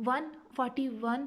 141,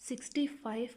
65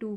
2,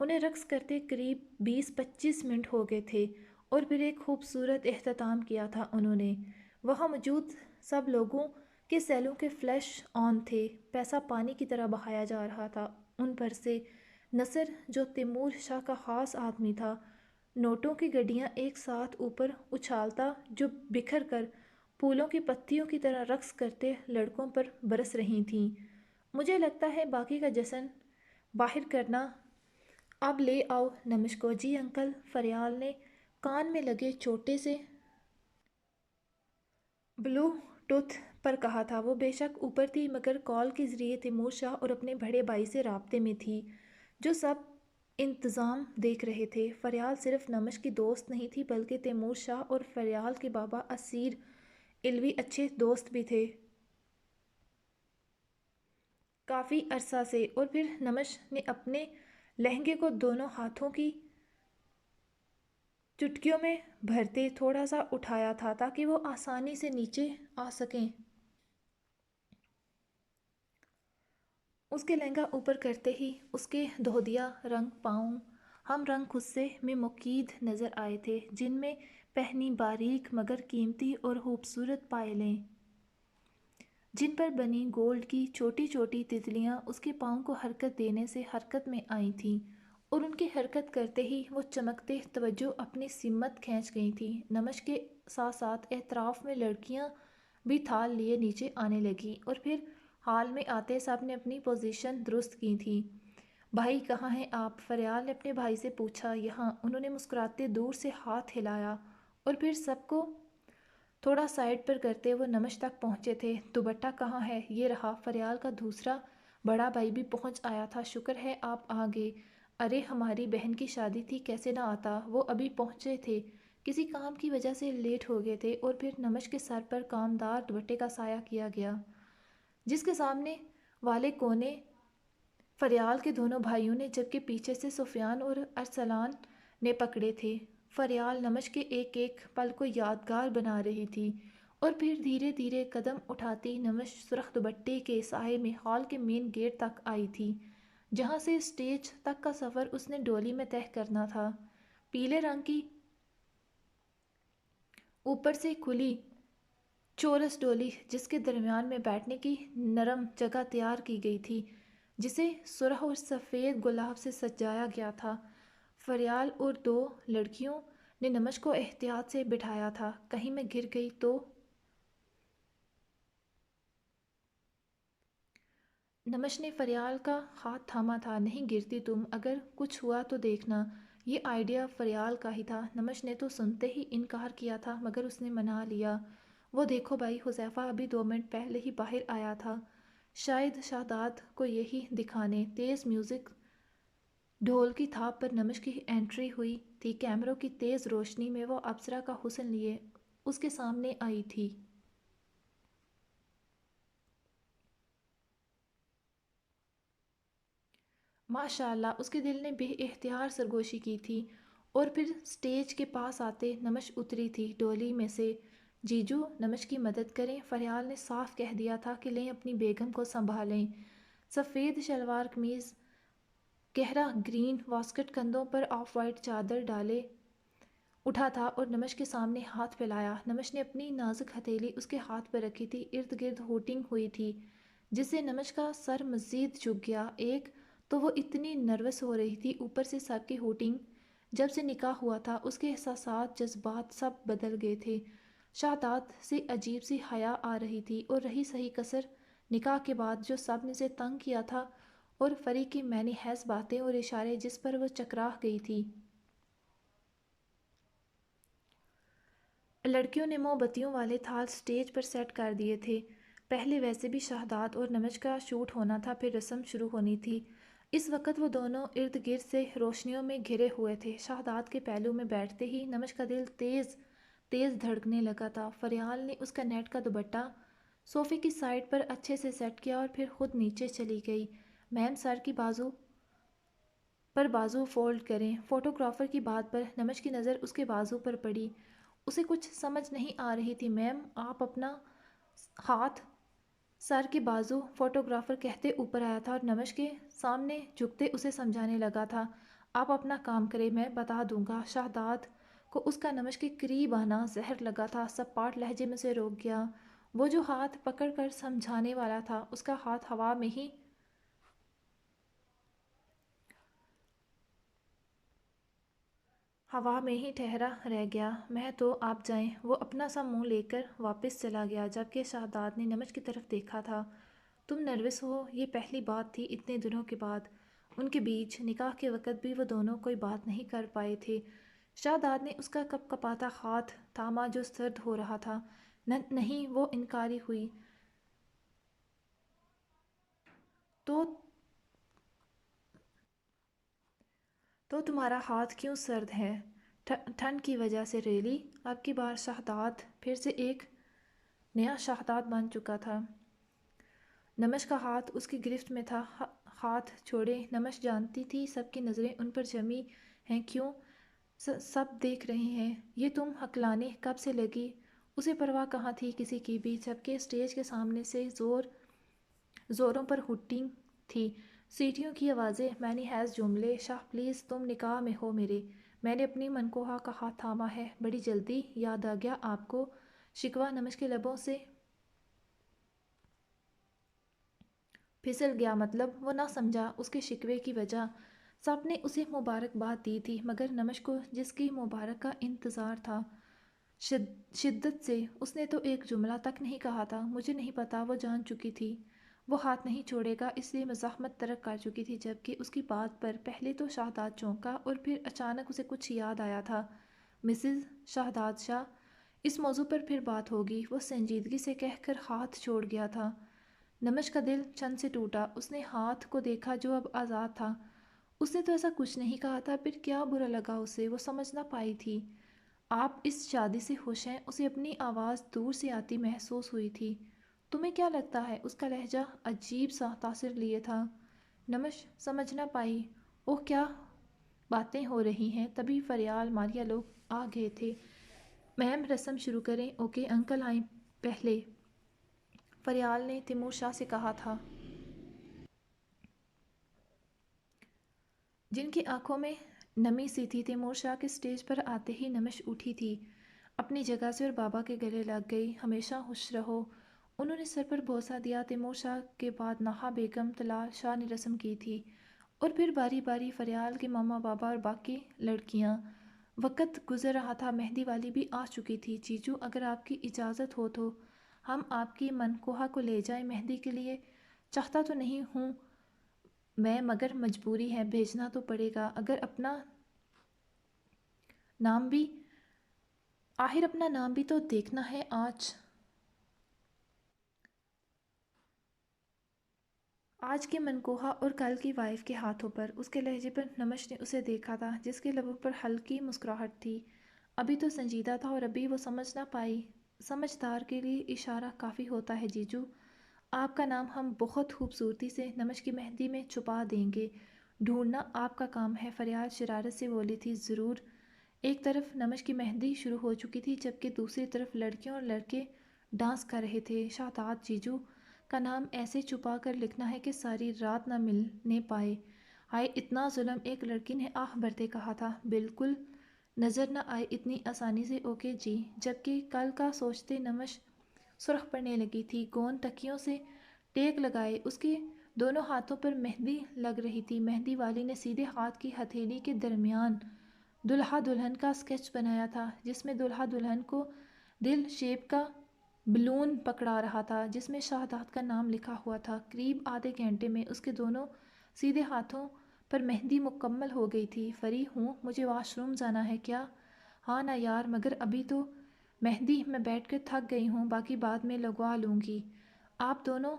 انہیں رقص کرتے قریب 20-25 منٹ ہو گئے تھے اور پھر ایک خوبصورت اختتام کیا تھا انہوں نے۔ وہاں موجود سب لوگوں کے سیلوں کے فلیش آن تھے، پیسہ پانی کی طرح بہایا جا رہا تھا ان پر سے۔ نصر جو تیمور شاہ کا خاص آدمی تھا، نوٹوں کی گڈیاں ایک ساتھ اوپر اچھالتا جو بکھر کر پھولوں کی پتیوں کی طرح رقص کرتے لڑکوں پر برس رہی تھیں۔ مجھے لگتا ہے باقی کا جشن باہر کرنا اب لے آؤ نمش کو۔ جی انکل، فریال نے کان میں لگے چھوٹے سے بلو ٹوتھ پر کہا تھا۔ وہ بے شک اوپر تھی، مگر کال کے ذریعے تیمور شاہ اور اپنے بڑے بھائی سے رابطے میں تھی جو سب انتظام دیکھ رہے تھے۔ فریال صرف نمش کی دوست نہیں تھی بلکہ تیمور شاہ اور فریال کے بابا اسیر علوی اچھے دوست بھی تھے کافی عرصہ سے۔ اور پھر نمش نے اپنے لہنگے کو دونوں ہاتھوں کی چٹکیوں میں بھرتے تھوڑا سا اٹھایا تھا تاکہ وہ آسانی سے نیچے آ سکیں۔ اس کے لہنگا اوپر کرتے ہی اس کے دھودیا رنگ پاؤں ہم رنگ غصے میں مقید نظر آئے تھے، جن میں پہنی باریک مگر قیمتی اور خوبصورت پائلیں، جن پر بنی گولڈ کی چھوٹی چھوٹی تتلیاں اس کے پاؤں کو حرکت دینے سے حرکت میں آئی تھیں، اور ان کی حرکت کرتے ہی وہ چمکتے توجہ اپنی سمت کھینچ گئی تھیں۔ نمش کے ساتھ ساتھ اطراف میں لڑکیاں بھی تھال لیے نیچے آنے لگیں، اور پھر ہال میں آتے سب نے اپنی پوزیشن درست کی تھی۔ بھائی کہاں ہیں آپ؟ فریال نے اپنے بھائی سے پوچھا۔ یہاں، انہوں نے مسکراتے دور سے ہاتھ ہلایا، اور پھر سب کو تھوڑا سائڈ پر کرتے وہ نمش تک پہنچے تھے۔ دوپٹہ کہاں ہے؟ یہ رہا۔ فریال کا دوسرا بڑا بھائی بھی پہنچ آیا تھا۔ شکر ہے آپ آ گئے۔ ارے ہماری بہن کی شادی تھی، کیسے نہ آتا۔ وہ ابھی پہنچے تھے، کسی کام کی وجہ سے لیٹ ہو گئے تھے۔ اور پھر نمش کے سر پر کامدار دوپٹے کا سایہ کیا گیا جس کے سامنے والے کونے فریال کے دونوں بھائیوں نے، جبکہ پیچھے سے سفیان اور ارسلان نے پکڑے تھے۔ فریال نمش کے ایک ایک پل کو یادگار بنا رہی تھی، اور پھر دھیرے دھیرے قدم اٹھاتی نمش سرخ دوپٹے کے سائے میں ہال کے مین گیٹ تک آئی تھی، جہاں سے اسٹیج تک کا سفر اس نے ڈولی میں طے کرنا تھا۔ پیلے رنگ کی اوپر سے کھلی چورس ڈولی جس کے درمیان میں بیٹھنے کی نرم جگہ تیار کی گئی تھی، جسے سرخ اور سفید گلاب سے سجایا گیا تھا۔ فریال اور دو لڑکیوں نے نمش کو احتیاط سے بٹھایا تھا، کہیں میں گر گئی تو۔ نمش نے فریال کا ہاتھ تھاما تھا۔ نہیں گرتی تم، اگر کچھ ہوا تو دیکھنا۔ یہ آئیڈیا فریال کا ہی تھا۔ نمش نے تو سنتے ہی انکار کیا تھا، مگر اس نے منا لیا۔ وہ دیکھو بھائی، حذیفہ ابھی 2 منٹ پہلے ہی باہر آیا تھا، شاید شہزاد کو یہی دکھانے۔ تیز میوزک، ڈھول کی تھاپ پر نمش کی انٹری ہوئی تھی۔ کیمروں کی تیز روشنی میں وہ اپسرا کا حسن لیے اس کے سامنے آئی تھی۔ ماشاءاللہ، اس کے دل نے بے اختیار سرگوشی کی تھی۔ اور پھر سٹیج کے پاس آتے نمش اتری تھی ڈولی میں سے۔ جیجو نمش کی مدد کریں، فریال نے صاف کہہ دیا تھا کہ لیں اپنی بیگم کو سنبھالیں۔ سفید شلوار قمیض، گہرا گرین واسکٹ، کندھوں پر آف وائٹ چادر ڈالے اٹھا تھا اور نمش کے سامنے ہاتھ پھیلایا۔ نمش نے اپنی نازک ہتھیلی اس کے ہاتھ پر رکھی تھی۔ ارد گرد ہوٹنگ ہوئی تھی جس سے نمش کا سر مزید جھک گیا۔ ایک تو وہ اتنی نروس ہو رہی تھی، اوپر سے سب کی ہوٹنگ۔ جب سے نکاح ہوا تھا اس کے احساسات، جذبات سب بدل گئے تھے۔ شہزاد سے عجیب سی حیا آ رہی تھی، اور رہی صحیح کسر نکاح کے بعد جو سب نے سے تنگ کیا تھا، اور فری کی معنی خیز باتیں اور اشارے جس پر وہ چکراہ گئی تھی۔ لڑکیوں نے موم بتیوں والے تھال سٹیج پر سیٹ کر دیے تھے۔ پہلے ویسے بھی شہزاد اور نمش کا شوٹ ہونا تھا، پھر رسم شروع ہونی تھی۔ اس وقت وہ دونوں ارد گرد سے روشنیوں میں گھرے ہوئے تھے۔ شہزاد کے پہلو میں بیٹھتے ہی نمش کا دل تیز تیز دھڑکنے لگا تھا۔ فریال نے اس کا نیٹ کا دوپٹہ صوفے کی سائڈ پر اچھے سے سیٹ کیا اور پھر خود نیچے چلی گئی۔ میم، سر کی بازو پر بازو فولڈ کریں۔ فوٹوگرافر کی بات پر نمش کی نظر اس کے بازو پر پڑی۔ اسے کچھ سمجھ نہیں آ رہی تھی۔ میم، آپ اپنا ہاتھ سر کے بازو، فوٹوگرافر کہتے اوپر آیا تھا اور نمش کے سامنے جھکتے اسے سمجھانے لگا تھا۔ آپ اپنا کام کریں، میں بتا دوں گا۔ شہزاد کو اس کا نمش کے قریب آنا زہر لگا تھا۔ سپاٹ لہجے میں سے روک گیا۔ وہ جو ہاتھ پکڑ کر سمجھانے والا تھا، اس کا ہاتھ ہوا میں ہی ٹھہرا رہ گیا۔ میں تو آپ جائیں۔ وہ اپنا سا منہ لے کر واپس چلا گیا، جبکہ شہزاد نے نمش کی طرف دیکھا تھا۔ تم نروس ہو؟ یہ پہلی بات تھی اتنے دنوں کے بعد۔ ان کے بیچ نکاح کے وقت بھی وہ دونوں کوئی بات نہیں کر پائے تھے۔ شہزاد نے اس کا کپ کپاتا ہاتھ تھاما جو سرد ہو رہا تھا۔ نہیں، وہ انکاری ہوئی۔ تو تو تمہارا ہاتھ کیوں سرد ہے؟ ٹھنڈ کی وجہ سے ریلی؟ اب کی بار شہزاد پھر سے ایک نیا شہزاد بن چکا تھا۔ نمش کا ہاتھ اس کی گرفت میں تھا۔ ہاتھ چھوڑے۔ نمش جانتی تھی سب کی نظریں ان پر جمی ہیں۔ کیوں؟ سب دیکھ رہے ہیں۔ یہ تم ہکلانے کب سے لگی؟ اسے پرواہ کہاں تھی کسی کی بھی، جبکہ اسٹیج کے سامنے سے زوروں پر ہوٹنگ تھی، سیٹیوں کی آوازیں، معنی خیز جملے۔ شاہ پلیز، تم نکاح میں ہو میرے۔ میں نے اپنی منکوحہ کا ہاتھ تھاما ہے۔ بڑی جلدی یاد آ گیا آپ کو؟ شکوہ نمش کے لبوں سے پھسل گیا۔ مطلب؟ وہ نہ سمجھا اس کے شکوے کی وجہ۔ سب نے اسے مبارکباد دی تھی، مگر نمش کو جس کی مبارک کا انتظار تھا، شدت سے اس نے تو ایک جملہ تک نہیں کہا تھا۔ مجھے نہیں پتا۔ وہ جان چکی تھی وہ ہاتھ نہیں چھوڑے گا، اس لیے مزاحمت ترک کر چکی تھی، جبکہ اس کی بات پر پہلے تو شہزاد چونکا اور پھر اچانک اسے کچھ یاد آیا تھا۔ مسز شہزاد شاہ، اس موضوع پر پھر بات ہوگی، وہ سنجیدگی سے کہہ کر ہاتھ چھوڑ گیا تھا۔ نمش کا دل چند سے ٹوٹا۔ اس نے ہاتھ کو دیکھا جو اب آزاد تھا۔ اس نے تو ایسا کچھ نہیں کہا تھا، پھر کیا برا لگا اسے؟ وہ سمجھ نہ پائی تھی۔ آپ اس شادی سے خوش ہیں؟ اسے اپنی آواز دور سے آتی محسوس ہوئی تھی۔ تمہیں کیا لگتا ہے؟ اس کا لہجہ عجیب سا تاثر لیے تھا۔ نمش سمجھ نہ پائی۔ اوہ، کیا باتیں ہو رہی ہیں؟ تبھی فریال ماریا لوگ آ گئے تھے۔ میم، رسم شروع کریں۔ اوکے، انکل آئیں پہلے، فریال نے تیمور شاہ سے کہا تھا، جن کی آنکھوں میں نمی سی تھی۔ تیمور شاہ کے سٹیج پر آتے ہی نمش اٹھی تھی اپنی جگہ سے اور بابا کے گلے لگ گئی۔ ہمیشہ خوش رہو۔ انہوں نے سر پر بوسہ دیا۔ تیمور شاہ کے بعد نہا بیگم طلال شاہ نے رسم کی تھی، اور پھر باری باری فریال کے ماما بابا اور باقی لڑکیاں۔ وقت گزر رہا تھا۔ مہندی والی بھی آ چکی تھی۔ جیجو، اگر آپ کی اجازت ہو تو ہم آپ کی منکوحہ کو لے جائیں مہندی کے لیے۔ چاہتا تو نہیں ہوں میں، مگر مجبوری ہے، بھیجنا تو پڑے گا۔ آخر اپنا نام بھی تو دیکھنا ہے آج کے منکوحہ اور کل کی وائف کے ہاتھوں پر۔ اس کے لہجے پر نمش نے اسے دیکھا تھا، جس کے لبوں پر ہلکی مسکراہٹ تھی۔ ابھی تو سنجیدہ تھا اور ابھی وہ سمجھ نہ پائی۔ سمجھدار کے لیے اشارہ کافی ہوتا ہے جیجو۔ آپ کا نام ہم بہت خوبصورتی سے نمش کی مہندی میں چھپا دیں گے۔ ڈھونڈنا آپ کا کام ہے، فریال شرارت سے بولی تھی۔ ضرور۔ ایک طرف نمش کی مہندی شروع ہو چکی تھی، جبکہ دوسری طرف لڑکیاں اور لڑکے ڈانس کر رہے تھے۔ شہزاد جیجو کا نام ایسے چھپا کر لکھنا ہے کہ ساری رات نہ ملنے پائے۔ ہائے، اتنا ظلم! ایک لڑکی نے آہ بھرتے کہا تھا۔ بالکل نظر نہ آئے اتنی آسانی سے۔ اوکے جی۔ جبکہ کل کا سوچتے نمش سرخ پڑنے لگی تھی۔ گوند تکیوں سے ٹیک لگائے اس کے دونوں ہاتھوں پر مہندی لگ رہی تھی۔ مہندی والی نے سیدھے ہاتھ کی ہتھیلی کے درمیان دلہا دلہن کا اسکیچ بنایا تھا، جس میں دلہا دلہن کو دل شیپ کا بلون پکڑا رہا تھا، جس میں شہزاد کا نام لکھا ہوا تھا۔ قریب آدھے گھنٹے میں اس کے دونوں سیدھے ہاتھوں پر مہندی مکمل ہو گئی تھی۔ فری ہوں، مجھے واش روم جانا ہے کیا؟ ہاں نا یار، مگر ابھی تو مہندی میں بیٹھ کر تھک گئی ہوں، باقی بعد میں لگوا لوں گی۔ آپ دونوں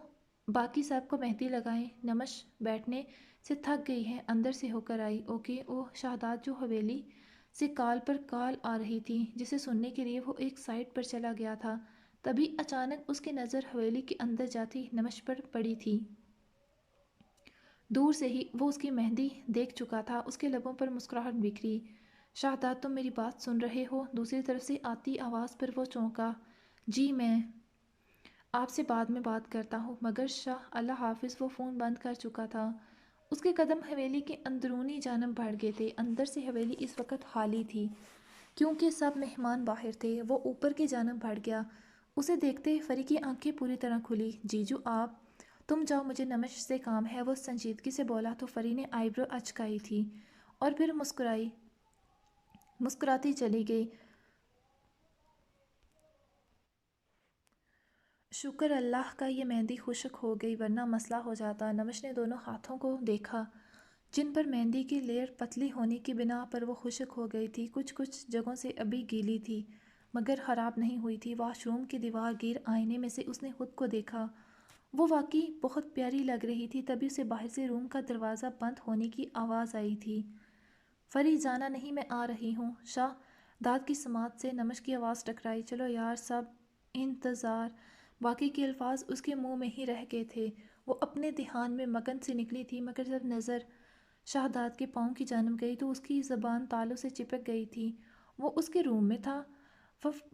باقی سب کو مہندی لگائیں۔ نمش بیٹھنے سے تھک گئی ہے، اندر سے ہو کر آئی۔ اوکے۔ اوہ، شہزاد جو حویلی سے کال پر کال آ رہی تھی، جسے سننے کے لیے وہ ایک سائٹ پر چلا گیا تھا، تبھی اچانک اس کی نظر حویلی کے اندر جاتی نمش پر پڑی تھی۔ دور سے ہی وہ اس کی مہندی دیکھ چکا تھا۔ اس کے لبوں پر مسکراہٹ بکھری۔ شہزاد، تم میری بات سن رہے ہو؟ دوسری طرف سے آتی آواز پر وہ چونکا۔ جی، میں آپ سے بعد میں بات کرتا ہوں۔ مگر شاہ، اللہ حافظ۔ وہ فون بند کر چکا تھا اس کے قدم حویلی کے اندرونی جانب بڑھ گئے تھے۔ اندر سے حویلی اس وقت خالی تھی کیونکہ سب مہمان باہر تھے۔ وہ اوپر کی جانب بڑھ گیا۔ اسے دیکھتے فری کی آنکھیں پوری طرح کھلی۔ جیجو آپ، تم جاؤ، مجھے نمش سے کام ہے، وہ سنجیدگی سے بولا تو فری نے آئیبرو اچکائی تھی اور پھر مسکراتی چلی گئی۔ شکر اللہ کا یہ مہندی خشک ہو گئی ورنہ مسئلہ ہو جاتا۔ نمش نے دونوں ہاتھوں کو دیکھا جن پر مہندی کی لیئر پتلی ہونے کی بنا پر وہ خشک ہو گئی تھی۔ کچھ جگہوں سے ابھی گیلی تھی مگر خراب نہیں ہوئی تھی۔ واش روم کی دیوار گیر آئینے میں سے اس نے خود کو دیکھا۔ وہ واقعی بہت پیاری لگ رہی تھی۔ تبھی اسے باہر سے روم کا دروازہ بند ہونے کی آواز آئی تھی۔ فری، جانا نہیں، میں آ رہی ہوں۔ شاہ داد کی سماعت سے نمش کی آواز ٹکرائی، چلو یار، سب انتظار۔ باقی کے الفاظ اس کے منہ میں ہی رہ گئے تھے۔ وہ اپنے دھیان میں مگن سی نکلی تھی مگر جب نظر شہداد کے پاؤں کی جانب گئی تو اس کی زبان تالوں سے چپک گئی تھی۔ وہ اس کے روم میں تھا۔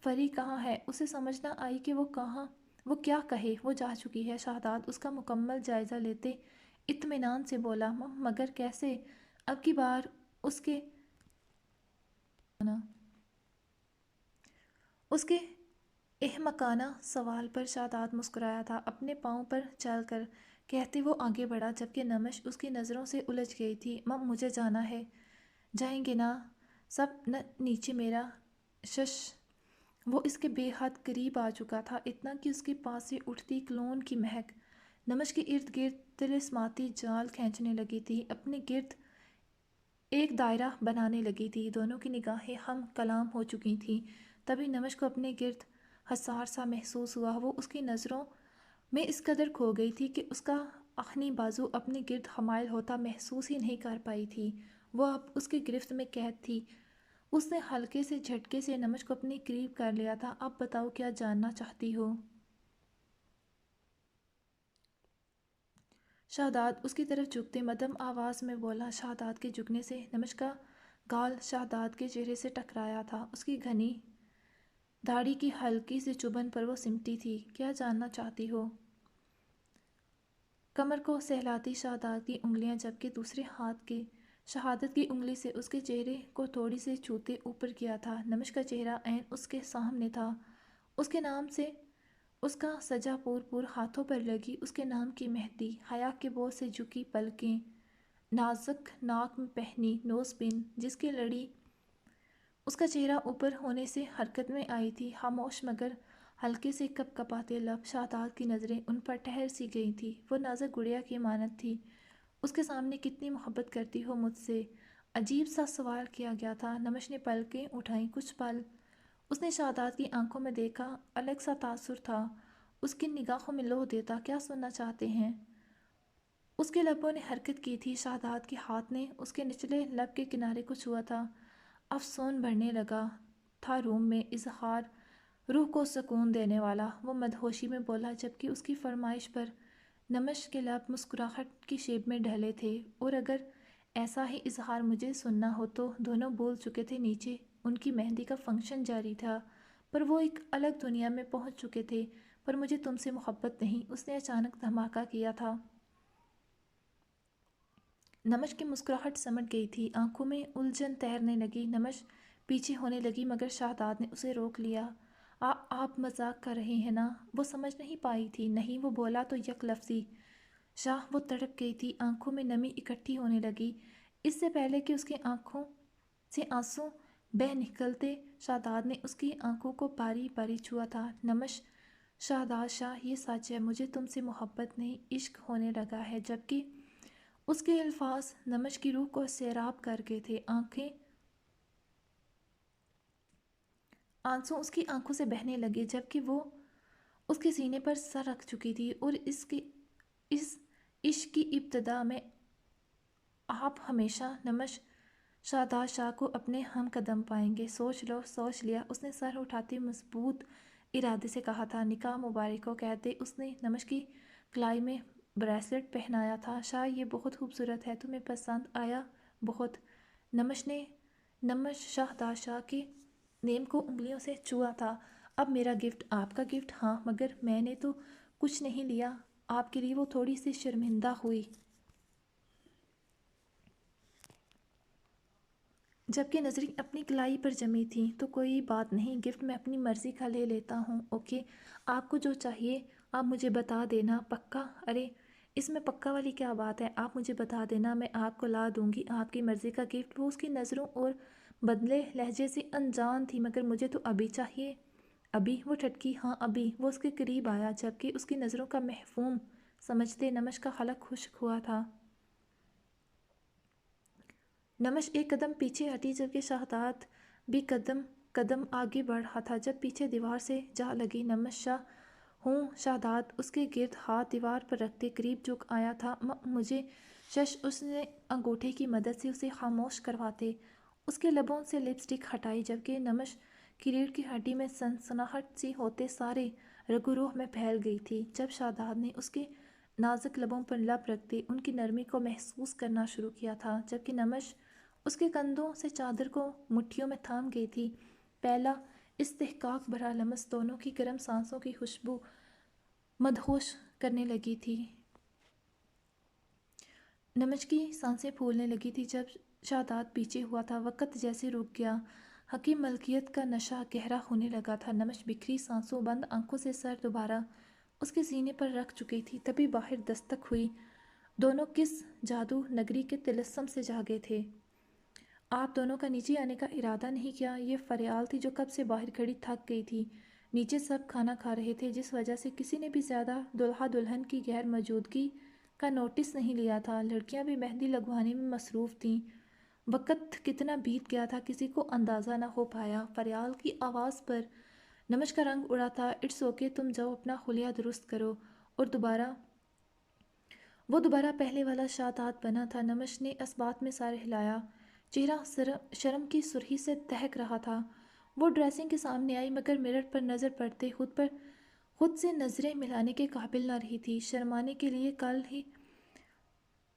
فری کہاں ہے؟ اسے سمجھ نہ آئی کہ وہ کیا کہے۔ وہ جا چکی ہے۔ شہداد اس کا مکمل جائزہ لیتے اطمینان سے بولا، مگر کیسے؟ اب کی بار اس کے احمقانہ سوال پر شہداد مسکرایا تھا اپنے پاؤں پر چل کر، کہتے وہ آگے بڑھا جبکہ نمش اس کی نظروں سے الجھ گئی تھی۔ مجھے جانا ہے۔ جائیں گے نا سب؟ نیچے میرا شش۔ وہ اس کے بے حد قریب آ چکا تھا، اتنا کہ اس کے پاس سے اٹھتی کلون کی مہک نمش کے ارد گرد طلسماتی جال کھینچنے لگی تھی، اپنے گرد ایک دائرہ بنانے لگی تھی۔ دونوں کی نگاہیں ہم کلام ہو چکی تھیں۔ تبھی نمش کو اپنے گرد حصار سا محسوس ہوا۔ وہ اس کی نظروں میں اس قدر کھو گئی تھی کہ اس کا آہنی بازو اپنے گرد حمائل ہوتا محسوس ہی نہیں کر پائی تھی۔ وہ اب اس کی گرفت میں قید تھی۔ اس نے ہلکے سے جھٹکے سے نمش کو اپنے قریب کر لیا تھا۔ اب بتاؤ کیا جاننا چاہتی ہو؟ شہداد اس کی طرف جھکتے مدھم آواز میں بولا۔ شہداد کے جھکنے سے نمش کا گال شہداد کے چہرے سے ٹکرایا تھا۔ اس کی گھنی داڑھی کی ہلکی سی چبھن پر وہ سمٹی تھی۔ کیا جاننا چاہتی ہو؟ کمر کو سہلاتی شہداد کی انگلیاں جبکہ دوسرے ہاتھ کی شہادت کی انگلی سے اس کے چہرے کو تھوڑی سی چھوتے اوپر کیا تھا۔ نمش کا چہرہ عین اس کے سامنے تھا۔ اس کے نام سے اس کا سجا پور ہاتھوں پر لگی اس کے نام کی مہندی، حیا کے بوجھ سے جھکی پلکیں، نازک ناک میں پہنی نوز پن جس کی لڑی اس کا چہرہ اوپر ہونے سے حرکت میں آئی تھی، خاموش مگر ہلکے سے کپ کپاتے لب۔ شہداد کی نظریں ان پر ٹھہر سی گئی تھی۔ وہ نازک گڑیا کی مانند تھی۔ اس کے سامنے کتنی محبت کرتی ہو مجھ سے؟ عجیب سا سوال کیا گیا تھا۔ نمش نے پلکیں اٹھائیں۔ کچھ پل اس نے شہداد کی آنکھوں میں دیکھا، الگ سا تاثر تھا اس کی نگاہوں میں لوح دیتا۔ کیا سننا چاہتے ہیں؟ اس کے لبوں نے حرکت کی تھی۔ شہداد کے ہاتھ نے اس کے نچلے لب کے کنارے کو چھوا تھا۔ افسون بڑھنے لگا تھا روم میں، اظہار روح کو سکون دینے والا۔ وہ مدہوشی میں بولا جبکہ اس کی فرمائش پر نمش کے لب مسکراہٹ کی شیب میں ڈھلے تھے، اور اگر ایسا ہی اظہار مجھے سننا ہو تو۔ دونوں بول چکے تھے۔ نیچے ان کی مہندی کا فنکشن جاری تھا پر وہ ایک الگ دنیا میں پہنچ چکے تھے۔ پر مجھے تم سے محبت نہیں، اس نے اچانک دھماکہ کیا تھا۔ نمش کی مسکراہٹ سمٹ گئی تھی، آنکھوں میں الجھن تیرنے لگی۔ نمش پیچھے ہونے لگی مگر شہداد نے اسے روک لیا۔ آپ مذاق کر رہے ہیں نا؟ وہ سمجھ نہیں پائی تھی۔ نہیں، وہ بولا تو یک لفظی۔ شاہ، وہ تڑپ گئی تھی، آنکھوں میں نمی اکٹھی ہونے لگی۔ اس سے پہلے کہ اس کی آنکھوں سے آنسو بہہ نکلتے شہداد نے اس کی آنکھوں کو باری باری چھوا تھا۔ نمش، شہداد شاہ، یہ سچ ہے، مجھے تم سے محبت نہیں، عشق ہونے لگا ہے۔ جبکہ اس کے الفاظ نمش کی روح کو سیراب کر گئے تھے۔ آنسو اس کی آنکھوں سے بہنے لگے جبکہ وہ اس کے سینے پر سر رکھ چکی تھی۔ اور اس عشق کی ابتدا میں آپ ہمیشہ نمش شہداد شاہ کو اپنے ہم قدم پائیں گے۔ سوچ لو۔ سوچ لیا، اس نے سر اٹھاتے مضبوط ارادے سے کہا تھا۔ نکاح مبارک ہو، کہتے اس نے نمش کی کلائی میں بریسلٹ پہنایا تھا۔ شاہ، یہ بہت خوبصورت ہے، تمہیں پسند آیا؟ بہت۔ نمش شہداد شاہ کے نیم کو انگلیوں سے چھوا تھا۔ اب میرا گفٹ آپ کا گفٹ؟ ہاں، مگر میں نے تو کچھ نہیں لیا آپ کے لیے۔ وہ تھوڑی سی شرمندہ ہوئی۔ جبکہ نظریں اپنی کلائی پر جمی تھیں۔ تو کوئی بات نہیں، گفٹ میں اپنی مرضی کا لے لیتا ہوں۔ اوکے، آپ کو جو چاہیے آپ مجھے بتا دینا۔ پکا؟ ارے اس میں پکا والی کیا بات ہے، آپ مجھے بتا دینا، میں آپ کو لا دوں گی آپ کی مرضی کا گفٹ۔ وہ اس کی نظروں اور بدلے لہجے سے انجان تھی، مگر مجھے تو ابھی چاہیے۔ ابھی؟ وہ ٹھٹکی۔ ہاں ابھی۔ وہ اس کے قریب آیا، جبکہ اس کی نظروں کا مفہوم سمجھتے نمش کا حلق خشک ہوا تھا۔ نمش ایک قدم پیچھے ہٹی، جبکہ شہزاد بھی قدم آگے بڑھ رہا تھا۔ جب پیچھے دیوار سے جا لگی، نمش شاہ ہوں شہزاد اس کے گرد ہاتھ دیوار پر رکھتے قریب جھک آیا تھا۔ مجھے شش، اس نے انگوٹھے کی مدد سے اسے خاموش کرواتے اس کے لبوں سے لپسٹک ہٹائی، جبکہ نمش کی ریڑھ کی ہڈی میں سنسناہٹ سی ہوتے سارے رگ و روح میں پھیل گئی تھی۔ جب شہزاد نے اس کے نازک لبوں پر لب رکھتے ان کی نرمی کو محسوس کرنا شروع کیا تھا، جبکہ نمش اس کے کندھوں سے چادر کو مٹھیوں میں تھام گئی تھی، پہلا استحقاق بھرا لمس دونوں کی گرم سانسوں کی خوشبو مدہوش کرنے لگی تھی۔ نمش کی سانسیں پھولنے لگی تھی جب شہزاد پیچھے ہوا تھا، وقت جیسے رک گیا، حقیقی ملکیت کا نشہ گہرا ہونے لگا تھا۔ نمش بکھری سانسوں بند آنکھوں سے سر دوبارہ اس کے سینے پر رکھ چکی تھی، تبھی باہر دستک ہوئی۔ دونوں کس جادو نگری کے طلسم سے جاگے تھے؟ آپ دونوں کا نیچے آنے کا ارادہ نہیں کیا؟ یہ فریال تھی جو کب سے باہر کھڑی تھک گئی تھی۔ نیچے سب کھانا کھا رہے تھے، جس وجہ سے کسی نے بھی زیادہ دلہا دلہن کی غیر موجودگی کا نوٹس نہیں لیا تھا۔ لڑکیاں بھی مہندی لگوانے میں مصروف تھیں۔ وقت کتنا بیت گیا تھا کسی کو اندازہ نہ ہو پایا۔ فریال کی آواز پر نمش کا رنگ اڑا تھا۔ اٹس اوکے، تم جاؤ اپنا حلیہ درست کرو۔ اور وہ دوبارہ پہلے والا شہزاد بنا تھا۔ نمش نے اس بات میں سر ہلایا، چہرہ شرم کی سرخی سے دہک رہا تھا۔ وہ ڈریسنگ کے سامنے آئی، مگر مرر پر نظر پڑتے خود سے نظریں ملانے کے قابل نہ رہی تھی۔ شرمانے کے لیے کل ہی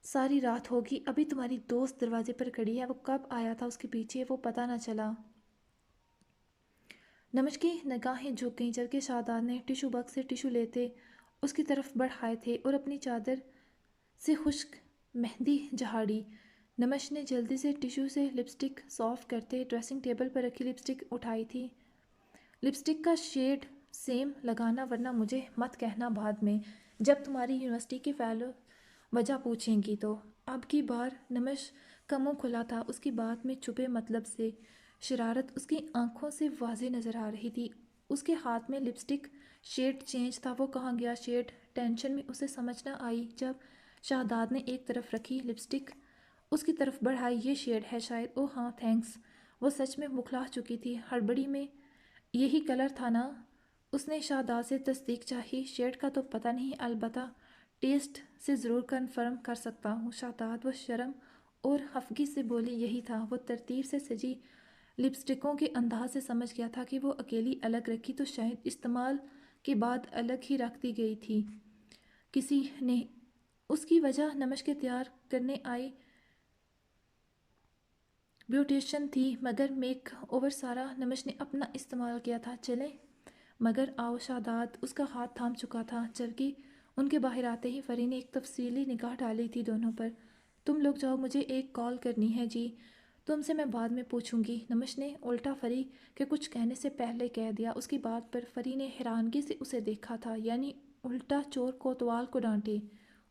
ساری رات ہوگی، ابھی تمہاری دوست دروازے پر کھڑی ہے، وہ کب آیا تھا اس کے پیچھے وہ پتہ نہ چلا۔ نمش کی نگاہیں جھک گئیں، جبکہ شہزاد نے ٹشو باکس سے ٹشو لیتے اس کی طرف بڑھائے تھے اور اپنی چادر سے خشک مہندی جھاڑی۔ نمش نے جلدی سے ٹشو سے لپسٹک صاف کرتے ڈریسنگ ٹیبل پر رکھی لپسٹک اٹھائی تھی۔ لپسٹک کا شیڈ سیم لگانا، ورنہ مجھے مت کہنا بعد میں جب تمہاری یونیورسٹی کی فیلو وجہ پوچھیں گی تو۔ اب کی بار نمش کا منہ کھلا تھا، اس کی بات میں چھپے مطلب سے شرارت اس کی آنکھوں سے واضح نظر آ رہی تھی۔ اس کے ہاتھ میں لپسٹک شیڈ چینج تھا، وہ کہاں گیا شیڈ؟ ٹینشن میں اسے سمجھ نہ آئی۔ جب شہزاد نے ایک طرف رکھی لپسٹک اس کی طرف بڑھائی، یہ شیڈ ہے شاید۔ اوہ ہاں تھینکس۔ وہ سچ میں بکھلا چکی تھی، ہڑبڑی میں یہی کلر تھا نا؟ اس نے شہزاد سے تصدیق چاہی۔ شیڈ کا تو پتہ نہیں، البتہ ٹیسٹ سے ضرور کنفرم کر سکتا ہوں شہزاد۔ وہ شرم اور خفگی سے بولی، یہی تھا۔ وہ ترتیب سے سجی لپسٹکوں کے انداز سے سمجھ گیا تھا کہ وہ اکیلی الگ رکھی تو شاید استعمال کے بعد الگ ہی رکھ دی گئی تھی کسی نے۔ اس کی وجہ نمش کے تیار کرنے آئی بیوٹیشین تھی، مگر میک اوور سارا نمش نے اپنا استعمال کیا تھا۔ چلیں؟ مگر آؤ۔ شہزاد اس کا ہاتھ تھام چکا تھا، جبکہ ان کے باہر آتے ہی فری نے ایک تفصیلی نگاہ ڈالی تھی دونوں پر۔ تم لوگ جاؤ، مجھے ایک کال کرنی ہے جی، تم سے میں بعد میں پوچھوں گی، نمش نے الٹا فری کے کچھ کہنے سے پہلے کہہ دیا۔ اس کی بات پر فری نے حیرانگی سے اسے دیکھا تھا، یعنی الٹا چور کوتوال کو ڈانٹے۔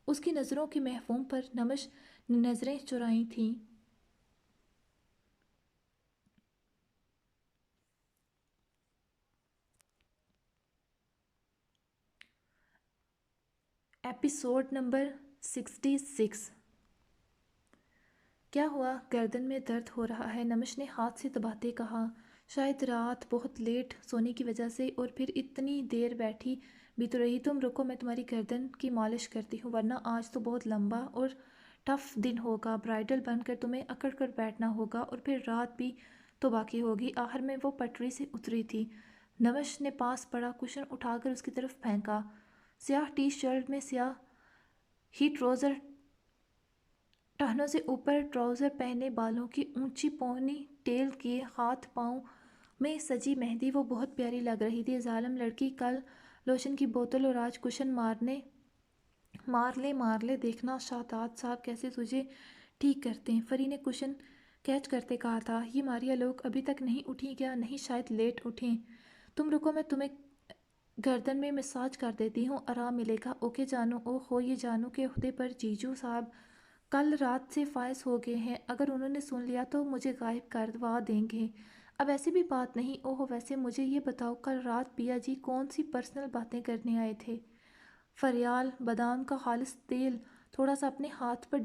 اس کی نظروں کے مفہوم پر نمش نے نظریں چرائی تھیں۔ Episode number 66۔ کیا ہوا؟ گردن میں درد ہو رہا ہے، نمش نے ہاتھ سے دباتے کہا۔ شاید رات بہت لیٹ سونے کی وجہ سے، اور پھر اتنی دیر بیٹھی بھی تو رہی۔ تم رکو، میں تمہاری گردن کی مالش کرتی ہوں، ورنہ آج تو بہت لمبا اور ٹف دن ہوگا۔ برائڈل بن کر تمہیں اکڑ کر بیٹھنا ہوگا، اور پھر رات بھی تو باقی ہوگی۔ آخر میں وہ پٹری سے اتری تھی۔ نمش نے پاس پڑا کشن اٹھا کر اس کی طرف پھینکا۔ سیاہ ٹی شرٹ میں سیاہ ہی ٹراؤزر، ٹہنوں سے اوپر ٹراؤزر پہنے، بالوں کی اونچی پونی ٹیل کیے، ہاتھ پاؤں میں سجی مہندی، وہ بہت پیاری لگ رہی تھی۔ ظالم لڑکی، کل لوشن کی بوتل اور آج کشن مار لے دیکھنا شہزاد صاحب کیسے تجھے ٹھیک کرتے ہیں۔ فری نے کشن کیچ کرتے کہا تھا، یہ ماریا لوگ ابھی تک نہیں اٹھی کیا؟ نہیں، شاید لیٹ اٹھیں۔ تم رکو، میں تمہیں گردن میں مساج کر دیتی ہوں، آرام ملے گا۔ اوکے جانو۔ او ہو، یہ جانو کے عہدے پر جیجو صاحب کل رات سے فائز ہو گئے ہیں، اگر انہوں نے سن لیا تو مجھے غائب کروا دیں گے۔ اب ایسی بھی بات نہیں۔ اوہ، ویسے مجھے یہ بتاؤ کل رات پیا جی کون سی پرسنل باتیں کرنے آئے تھے؟ فریال بادام کا خالص تیل تھوڑا سا اپنے ہاتھ پر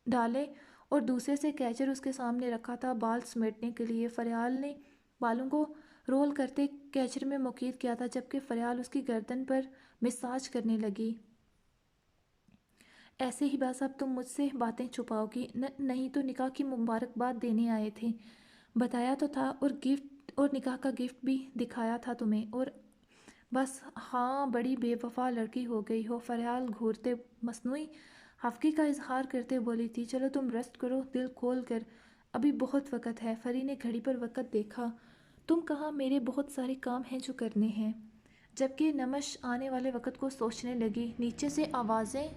ڈالے اور دوسرے سے کیچر اس کے سامنے رکھا تھا بال سمیٹنے کے لیے۔ فریال نے بالوں کو رول کرتے کیچر میں مقید کیا تھا جبکہ فریال اس کی گردن پر مساج کرنے لگی۔ ایسے ہی بس اب تم مجھ سے باتیں چھپاؤ گی؟ نہیں تو نکاح کی مبارکباد دینے آئے تھے، بتایا تو تھا، اور نکاح کا گفٹ بھی دکھایا تھا تمہیں، اور بس ہاں بڑی بے وفا لڑکی ہو گئی ہو۔ فریال گھورتے مصنوعی خفگی کا اظہار کرتے بولی تھی، چلو تم ریسٹ کرو دل کھول کر، ابھی بہت وقت ہے۔ فری نے گھڑی پر وقت دیکھا، تم کہاں، میرے بہت سارے کام ہیں جو کرنے ہیں۔ جبکہ نمش آنے والے وقت کو سوچنے لگی، نیچے سے آوازیں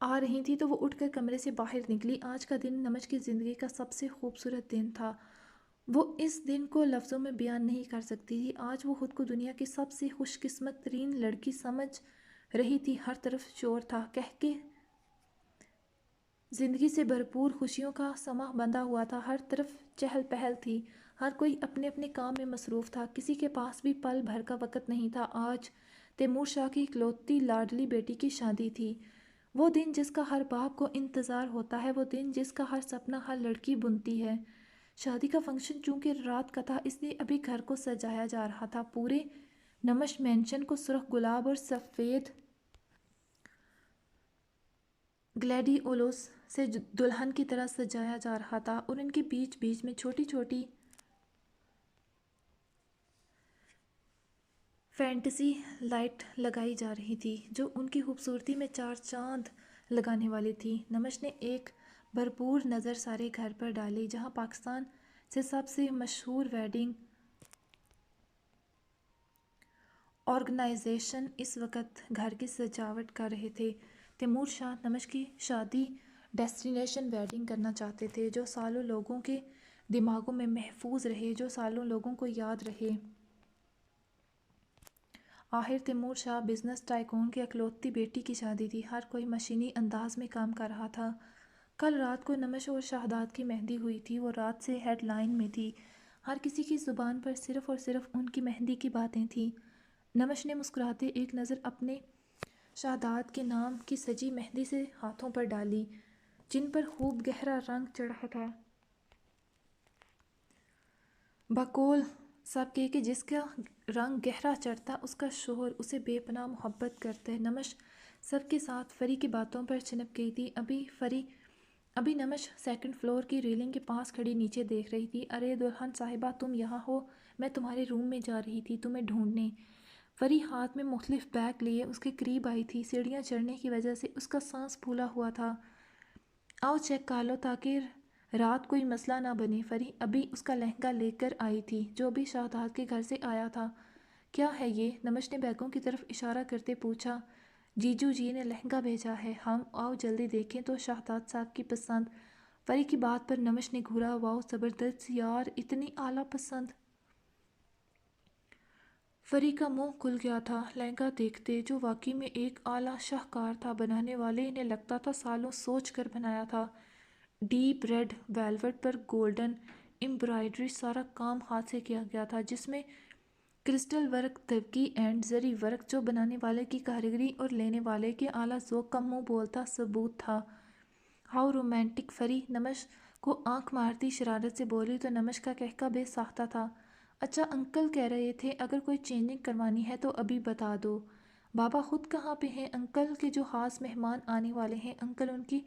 آ رہی تھی تو وہ اٹھ کر کمرے سے باہر نکلی۔ آج کا دن نمش کی زندگی کا سب سے خوبصورت دن تھا، وہ اس دن کو لفظوں میں بیان نہیں کر سکتی تھی۔ آج وہ خود کو دنیا کی سب سے خوش قسمت ترین لڑکی سمجھ رہی تھی۔ ہر طرف شور تھا، کہکے زندگی سے بھرپور خوشیوں کا سماں بندھا ہوا تھا، ہر طرف چہل پہل تھی، ہر کوئی اپنے اپنے کام میں مصروف تھا، کسی کے پاس بھی پل بھر کا وقت نہیں تھا۔ آج تیمور شاہ کی اکلوتی لاڈلی بیٹی کی شادی تھی، وہ دن جس کا ہر باپ کو انتظار ہوتا ہے، وہ دن جس کا ہر سپنا ہر لڑکی بنتی ہے۔ شادی کا فنکشن چونکہ رات کا تھا اس لیے ابھی گھر کو سجایا جا رہا تھا، پورے نمش مینشن کو سرخ گلاب اور سفید گلیڈیولوس سے دلہن کی طرح سجایا جا رہا تھا، اور ان کے بیچ بیچ میں چھوٹی چھوٹی فینٹسی لائٹ لگائی جا رہی تھی جو ان کی خوبصورتی میں چار چاند لگانے والی تھی۔ نمش نے ایک بھرپور نظر سارے گھر پر ڈالی جہاں پاکستان سے سب سے مشہور ویڈنگ آرگنائزیشن اس وقت گھر کی سجاوٹ کر رہے تھے۔ تیمور شاہ نمش کی شادی ڈیسٹینیشن ویڈنگ کرنا چاہتے تھے جو سالوں لوگوں کے دماغوں میں محفوظ رہے، جو سالوں لوگوں کو یاد رہے۔ آخر تیمور شاہ بزنس ٹائکون کی اکلوتی بیٹی کی شادی تھی، ہر کوئی مشینی انداز میں کام کر رہا تھا۔ کل رات کو نمش اور شہداد کی مہندی ہوئی تھی، وہ رات سے ہیڈ لائن میں تھی، ہر کسی کی زبان پر صرف اور صرف ان کی مہندی کی باتیں تھیں۔ نمش نے مسکراتے ایک نظر اپنے شہداد کے نام کی سجی مہندی سے ہاتھوں پر ڈالی جن پر خوب گہرا رنگ چڑھا تھا۔ بقول سب کے کہ جس کا رنگ گہرا چڑھتا اس کا شوہر اسے بے پناہ محبت کرتا ہے۔ نمش سب کے ساتھ فری کی باتوں پر چنپ گئی تھی۔ ابھی نمش سیکنڈ فلور کی ریلنگ کے پاس کھڑی نیچے دیکھ رہی تھی۔ ارے دلہن صاحبہ تم یہاں ہو، میں تمہارے روم میں جا رہی تھی تمہیں ڈھونڈنے۔ فری ہاتھ میں مختلف بیگ لیے اس کے قریب آئی تھی، سیڑھیاں چڑھنے کی وجہ سے اس کا سانس پھولا ہوا تھا۔ آؤ چیک کر لو تاکہ رات کوئی مسئلہ نہ بنے۔ فری ابھی اس کا لہنگا لے کر آئی تھی جو ابھی شہداد کے گھر سے آیا تھا۔ کیا ہے یہ؟ نمش نے بیگوں کی طرف اشارہ کرتے پوچھا۔ جیجو جی نے لہنگا بھیجا ہے، ہم آؤ جلدی دیکھیں تو شہداد صاحب کی پسند۔ فری کی بات پر نمش نے گھورا، واؤ زبردست یار، اتنی اعلیٰ پسند۔ فری کا منہ کھل گیا تھا لہنگا دیکھتے جو واقعی میں ایک اعلیٰ شاہکار تھا، بنانے والے نے لگتا تھا سالوں سوچ کر بنایا تھا۔ ڈیپ ریڈ ویلوٹ پر گولڈن امبرائڈری، سارا کام ہاتھ سے کیا گیا تھا جس میں کرسٹل ورک، دبکی اینڈ زری ورک جو بنانے والے کی کاریگری اور لینے والے کے اعلیٰ ذوق کا منہ بولتا ثبوت تھا۔ How romantic! فری نمش کو آنکھ مارتی شرارت سے بولی تو نمش کا کہکہ بے ساختہ تھا۔ اچھا انکل کہہ رہے تھے اگر کوئی چینجنگ کروانی ہے تو ابھی بتا دو۔ بابا خود کہاں پہ ہیں؟ انکل کے جو خاص مہمان آنے والے ہیں، انکل ان کی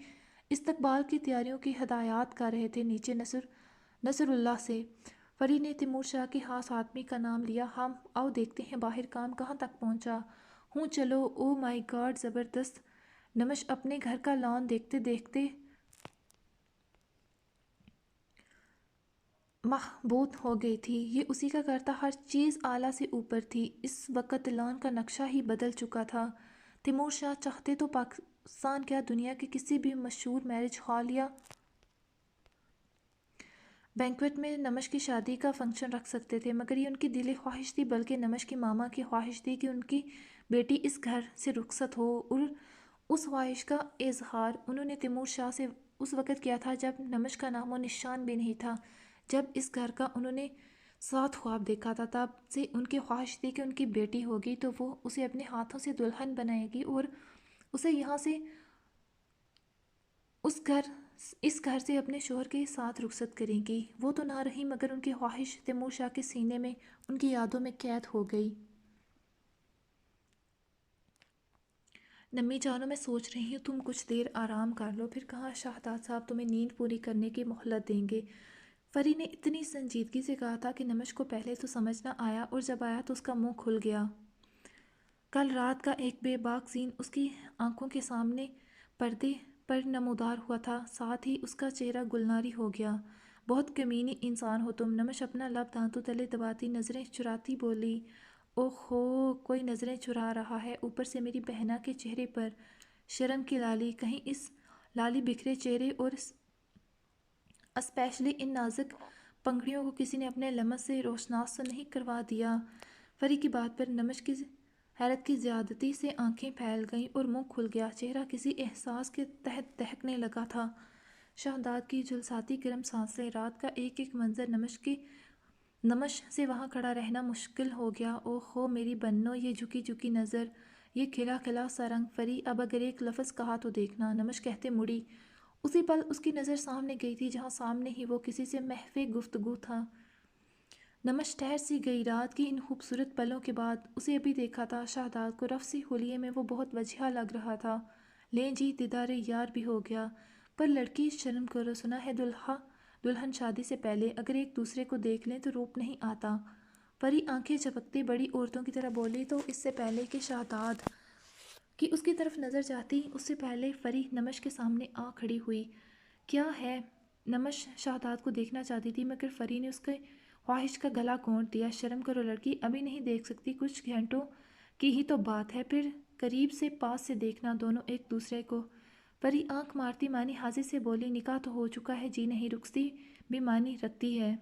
استقبال کی تیاریوں کی ہدایات کر رہے تھے نیچے نصر اللہ سے۔ فری نے تیمور شاہ کے خاص آدمی کا نام لیا۔ ہم آؤ دیکھتے ہیں باہر کام کہاں تک پہنچا۔ ہوں چلو۔ او مائی گاڈ زبردست! نمش اپنے گھر کا لان دیکھتے دیکھتے محبوط ہو گئی تھی، یہ اسی کا گھر تھا، ہر چیز اعلیٰ سے اوپر تھی۔ اس وقت لان کا نقشہ ہی بدل چکا تھا۔ تیمور شاہ چاہتے تو انسان کیا دنیا کے کسی بھی مشہور میرج ہال یا بینکویٹ میں نمش کی شادی کا فنکشن رکھ سکتے تھے، مگر یہ ان کی دلی خواہش تھی، بلکہ نمش کی ماما کی خواہش تھی کہ ان کی بیٹی اس گھر سے رخصت ہو، اور اس خواہش کا اظہار انہوں نے تیمور شاہ سے اس وقت کیا تھا جب نمش کا نام و نشان بھی نہیں تھا۔ جب اس گھر کا انہوں نے 7 خواب دیکھا تھا، تب سے ان کی خواہش تھی کہ ان کی بیٹی ہوگی تو وہ اسے اپنے ہاتھوں سے دلہن بنائے گی اور اسے یہاں سے اس گھر سے اپنے شوہر کے ساتھ رخصت کریں گی۔ وہ تو نہ رہی، مگر ان کی خواہش تیمور شاہ کے سینے میں ان کی یادوں میں قید ہو گئی۔ نمی جانو، میں سوچ رہی ہوں تم کچھ دیر آرام کر لو۔ پھر کہا، شہزاد صاحب تمہیں نیند پوری کرنے کی مہلت دیں گے۔ فری نے اتنی سنجیدگی سے کہا تھا کہ نمش کو پہلے تو سمجھ نہ آیا، اور جب آیا تو اس کا منہ کھل گیا۔ کل رات کا ایک بے باک سین اس کی آنکھوں کے سامنے پردے پر نمودار ہوا تھا، ساتھ ہی اس کا چہرہ گلناری ہو گیا۔ بہت کمینی انسان ہو تم۔ نمش اپنا لب دانتوں تلے دباتی نظریں چراتی بولی، اوہو، کوئی نظریں چرا رہا ہے، اوپر سے میری بہنا کے چہرے پر شرم کی لالی۔ کہیں اس لالی بکھرے چہرے اور اسپیشلی ان نازک پنکھڑیوں کو کسی نے اپنے لمس سے روشناس تو نہیں کروا دیا؟ فری کی بات پر نمش کی حیرت کی زیادتی سے آنکھیں پھیل گئیں اور منہ کھل گیا، چہرہ کسی احساس کے تحت دہکنے لگا تھا۔ شہزاد کی جھلساتی گرم سانسیں، رات کا ایک ایک منظر، نمش سے وہاں کھڑا رہنا مشکل ہو گیا۔ اوہ ہو میری بنو، یہ جھکی جھکی نظر، یہ کھلا کھلا سا رنگ۔ فری، اب اگر ایک لفظ کہا تو دیکھنا۔ نمش کہتے مڑی۔ اسی پل اس کی نظر سامنے گئی تھی، جہاں سامنے ہی وہ کسی سے محو گفتگو تھا۔ نمش ٹھہر سی گئی۔ رات کی ان خوبصورت پلوں کے بعد اسے ابھی دیکھا تھا۔ شہزاد کو رف سی حلیے میں وہ بہت وجیحہ لگ رہا تھا۔ لیں جی، دیدار یار بھی ہو گیا۔ پر لڑکی، شرم کرو، سنا ہے دلہن شادی سے پہلے اگر ایک دوسرے کو دیکھ لیں تو روپ نہیں آتا۔ فری آنکھیں جھپکتے بڑی عورتوں کی طرح بولی، تو اس سے پہلے کہ شہزاد کی اس کی طرف نظر جاتی، اس سے پہلے فری نمش کے سامنے آ کھڑی ہوئی۔ کیا ہے؟ نمش شہزاد کو دیکھنا چاہتی تھی، مگر فری نے اس کے خواہش کا گلا گھونٹ دیا۔ شرم کرو لڑکی، ابھی نہیں دیکھ سکتی، کچھ گھنٹوں کی ہی تو بات ہے، پھر قریب سے پاس سے دیکھنا دونوں ایک دوسرے کو۔ فری آنکھ مارتی معنی حاضر سے بولی، نکاح تو ہو چکا ہے جی نہیں، رخصتی بھی معنی رکھتی ہے،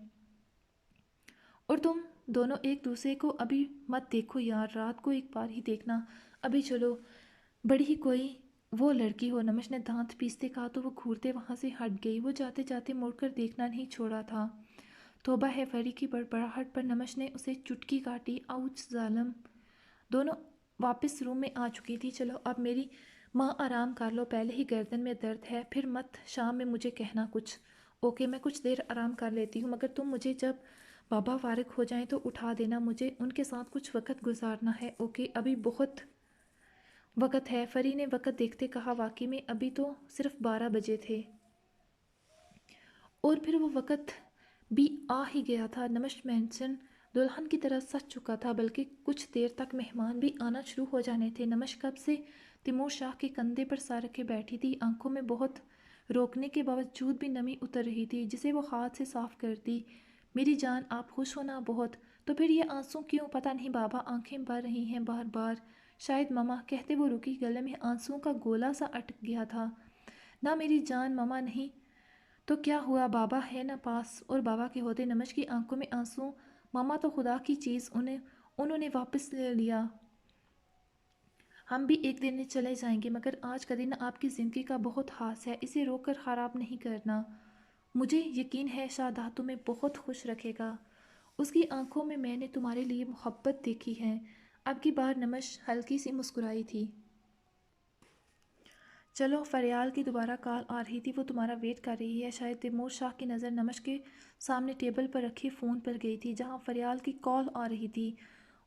اور تم دونوں ایک دوسرے کو ابھی مت دیکھو یار، رات کو ایک بار ہی دیکھنا، ابھی چلو، بڑی ہی کوئی وہ لڑکی ہو۔ نمش نے دانت پیستے کہا تو وہ گھورتے وہاں سے ہٹ گئی۔ وہ جاتے جاتے مڑ کر دیکھنا نہیں چھوڑا تھا۔ توبہ ہے، فری کی بڑبڑاہٹ پر نمش نے اسے چٹکی کاٹی۔ آؤچ، ظالم۔ دونوں واپس روم میں آ چکی تھی۔ چلو اب میری ماں، آرام کر لو، پہلے ہی گردن میں درد ہے، پھر مت شام میں مجھے کہنا کچھ۔ اوکے، میں کچھ دیر آرام کر لیتی ہوں، مگر تم مجھے جب بابا فارغ ہو جائیں تو اٹھا دینا، مجھے ان کے ساتھ کچھ وقت گزارنا ہے۔ اوکے، ابھی بہت وقت ہے، فری نے وقت دیکھتے کہا، واقعی میں ابھی تو صرف 12 بجے تھے، اور پھر وہ وقت بھی آ ہی گیا تھا۔ نمش مینشن دلہن کی طرح سج چکا تھا، بلکہ کچھ دیر تک مہمان بھی آنا شروع ہو جانے تھے۔ نمش کب سے تیمور شاہ کے کندھے پر سر رکھے بیٹھی تھی، آنکھوں میں بہت روکنے کے باوجود بھی نمی اتر رہی تھی، جسے وہ ہاتھ سے صاف کرتی۔ میری جان، آپ خوش ہو نا؟ بہت۔ تو پھر یہ آنسو کیوں؟ پتہ نہیں بابا، آنکھیں بھر رہی ہیں بار بار، شاید ماما، کہتے وہ رکی، گلے میں آنسوؤں کا گولا سا اٹک گیا تھا۔ نہ میری جان، ماما نہیں تو کیا ہوا؟ بابا ہے نا پاس؟ اور بابا کے ہوتے نمش کی آنکھوں میں آنسو؟ ماما تو خدا کی چیز، انہوں نے واپس لے لیا، ہم بھی ایک دن میں چلے جائیں گے، مگر آج کا دن آپ کی زندگی کا بہت خاص ہے، اسے روک کر خراب نہیں کرنا۔ مجھے یقین ہے شہزاد تمہیں بہت خوش رکھے گا، اس کی آنکھوں میں نے تمہارے لیے محبت دیکھی ہے۔ اب کی بار نمش ہلکی سی مسکرائی تھی۔ چلو، فریال کی دوبارہ کال آ رہی تھی، وہ تمہارا ویٹ کر رہی ہے شاید۔ تیمور شاہ کی نظر نمش کے سامنے ٹیبل پر رکھے فون پر گئی تھی، جہاں فریال کی کال آ رہی تھی۔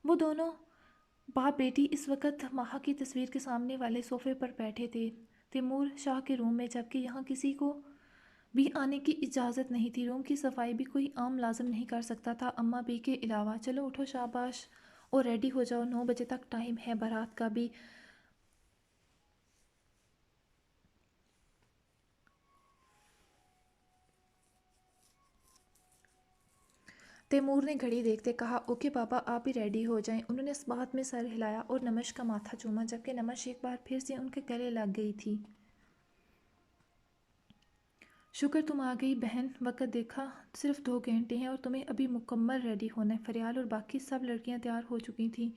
وہ دونوں باپ بیٹی اس وقت ماہا کی تصویر کے سامنے والے صوفے پر بیٹھے تھے، تیمور شاہ کے روم میں، جبکہ یہاں کسی کو بھی آنے کی اجازت نہیں تھی۔ روم کی صفائی بھی کوئی عام ملازم نہیں کر سکتا تھا، اماں بی کے علاوہ۔ چلو اٹھو، شاباش، اور ریڈی ہو جاؤ، 9 بجے تک ٹائم ہے، بارات کا بھی۔ تیمور نے گھڑی دیکھتے کہا اوکے پاپا آپ بھی ریڈی ہو جائیں۔ انہوں نے اس بات میں سر ہلایا اور نمش کا ماتھا چوما جبکہ نمش ایک بار پھر سے ان کے گلے لگ گئی تھی۔ شکر تم آ گئی بہن، وقت دیکھا صرف 2 گھنٹے ہیں اور تمہیں ابھی مکمل ریڈی ہونا ہے۔ فریال اور باقی سب لڑکیاں تیار ہو چکی تھیں۔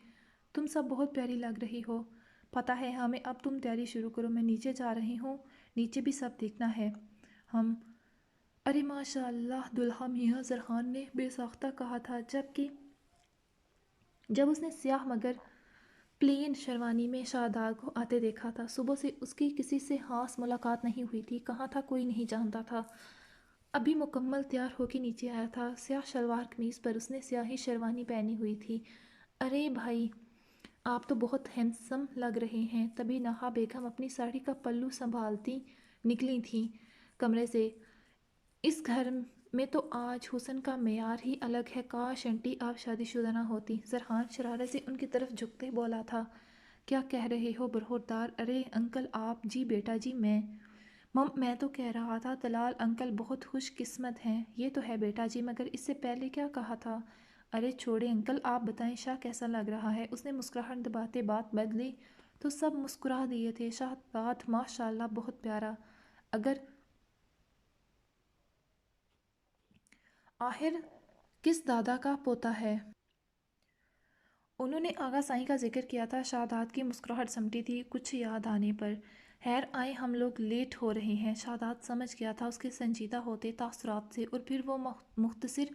تم سب بہت پیاری لگ رہی ہو۔ پتہ ہے ہمیں، اب تم تیاری شروع کرو، میں نیچے جا رہی ہوں، نیچے بھی سب دیکھنا ہے۔ ہم ارے ماشاء اللہ دلہا میاں، زرحان نے بے ساختہ کہا تھا جب اس نے سیاہ مگر پلین شیروانی میں شاداب کو آتے دیکھا تھا۔ صبح سے اس کی کسی سے خاص ملاقات نہیں ہوئی تھی، کہاں تھا کوئی نہیں جانتا تھا۔ ابھی مکمل تیار ہو کے نیچے آیا تھا، سیاہ شلوار قمیض پر اس نے سیاہی شیروانی پہنی ہوئی تھی۔ ارے بھائی آپ تو بہت ہینڈسم لگ رہے ہیں۔ تبھی نہا بیگم اپنی ساڑی کا پلو سنبھالتی نکلی تھیں کمرے سے۔ اس گھر میں تو آج حسن کا معیار ہی الگ ہے، کاش انٹی آپ شادی شدہ نہ ہوتی۔ زرحان شرارت سے ان کی طرف جھکتے بولا تھا۔ کیا کہہ رہے ہو برہوردار؟ ارے انکل آپ جی بیٹا جی میں تو کہہ رہا تھا طلال انکل بہت خوش قسمت ہیں۔ یہ تو ہے بیٹا جی، مگر اس سے پہلے کیا کہا تھا؟ ارے چھوڑیں انکل آپ بتائیں شاہ کیسا لگ رہا ہے؟ اس نے مسکراہٹ دباتے بات بدلی تو سب مسکرا دیے تھے۔ شہزاد ماشاء اللہ بہت پیارا، آخر کس دادا کا پوتا ہے؟ انہوں نے آغا سائیں کا ذکر کیا تھا۔ شہزاد کی مسکراہٹ سمٹی تھی کچھ یاد آنے پر۔ خیر آئیں ہم لوگ لیٹ ہو رہے ہیں۔ شہزاد سمجھ گیا تھا اس کے سنجیدہ ہوتے تاثرات سے، اور پھر وہ مختصر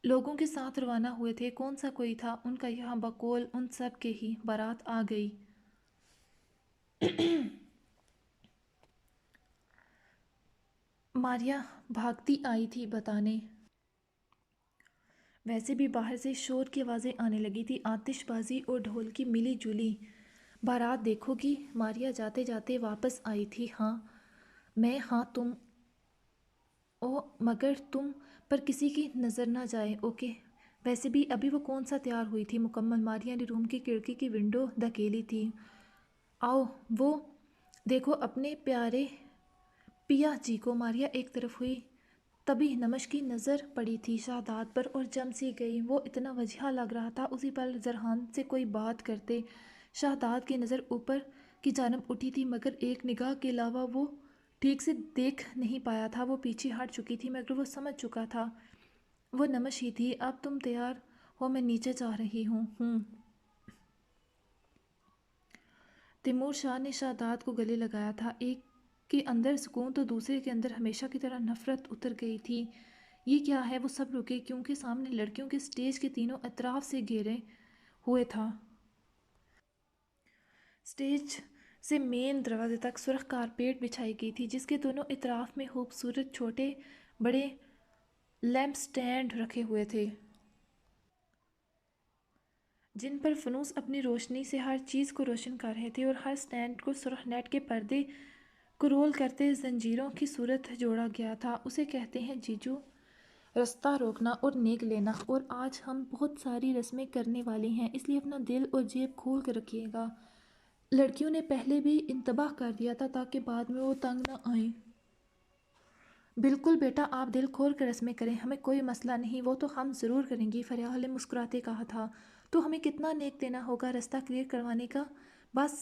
لوگوں کے ساتھ روانہ ہوئے تھے۔ کون سا کوئی تھا ان کا یہاں؟ بقول ان سب کے ہی بارات آ گئی۔ ماریا بھاگتی آئی تھی بتانے۔ ویسے بھی باہر سے شور کی آوازیں آنے لگی تھی، آتش بازی اور ڈھول کی ملی جلی بارات دیکھو گی؟ ماریا جاتے جاتے واپس آئی تھی۔ ہاں تم مگر تم پر کسی کی نظر نہ جائے۔ اوکے ویسے بھی ابھی وہ کون سا تیار ہوئی تھی مکمل؟ ماریا نے روم کی کھڑکی کی ونڈو دھکیلی تھی۔ آؤ وہ دیکھو اپنے پیارے پیا جی کو۔ ماریا ایک طرف ہوئی، تبھی نمش کی نظر پڑی تھی شہزاد پر اور جم سی گئی۔ وہ اتنا وجیحہ لگ رہا تھا، اسی پل زرحان سے کوئی بات کرتے شہزاد کی نظر اوپر کی جانب اٹھی تھی، مگر ایک نگاہ کے علاوہ وہ ٹھیک سے دیکھ نہیں پایا تھا۔ وہ پیچھے ہٹ چکی تھی مگر وہ سمجھ چکا تھا وہ نمش ہی تھی۔ اب تم تیار ہو، میں نیچے جا رہی ہوں۔ تیمور شاہ نے شہزاد کو گلے لگایا تھا۔ ایک کے اندر سکون تو دوسرے کے اندر ہمیشہ کی طرح نفرت اتر گئی تھی۔ یہ کیا ہے؟ وہ سب رکے کیونکہ سامنے لڑکیوں کے سٹیج کے تینوں اطراف سے گھیرے ہوئے تھا۔ سٹیج سے مین دروازے تک سرخ کارپیٹ بچھائی گئی تھی جس کے دونوں اطراف میں خوبصورت چھوٹے بڑے لیمپ سٹینڈ رکھے ہوئے تھے جن پر فانوس اپنی روشنی سے ہر چیز کو روشن کر رہے تھے، اور ہر سٹینڈ کو سرخ نیٹ کے پردے کو رول کرتے زنجیروں کی صورت جوڑا گیا تھا۔ اسے کہتے ہیں جیجو، رستہ روکنا اور نیک لینا، اور آج ہم بہت ساری رسمیں کرنے والے ہیں، اس لیے اپنا دل اور جیب کھول کر رکھیے گا۔ لڑکیوں نے پہلے بھی انتباہ کر دیا تھا تاکہ بعد میں وہ تنگ نہ آئیں۔ بالکل بیٹا، آپ دل کھول کر رسمیں کریں، ہمیں کوئی مسئلہ نہیں، وہ تو ہم ضرور کریں گی، فریال نے مسکراتے کہا تھا۔ تو ہمیں کتنا نیک دینا ہوگا رستہ کلیئر کروانے کا؟ بس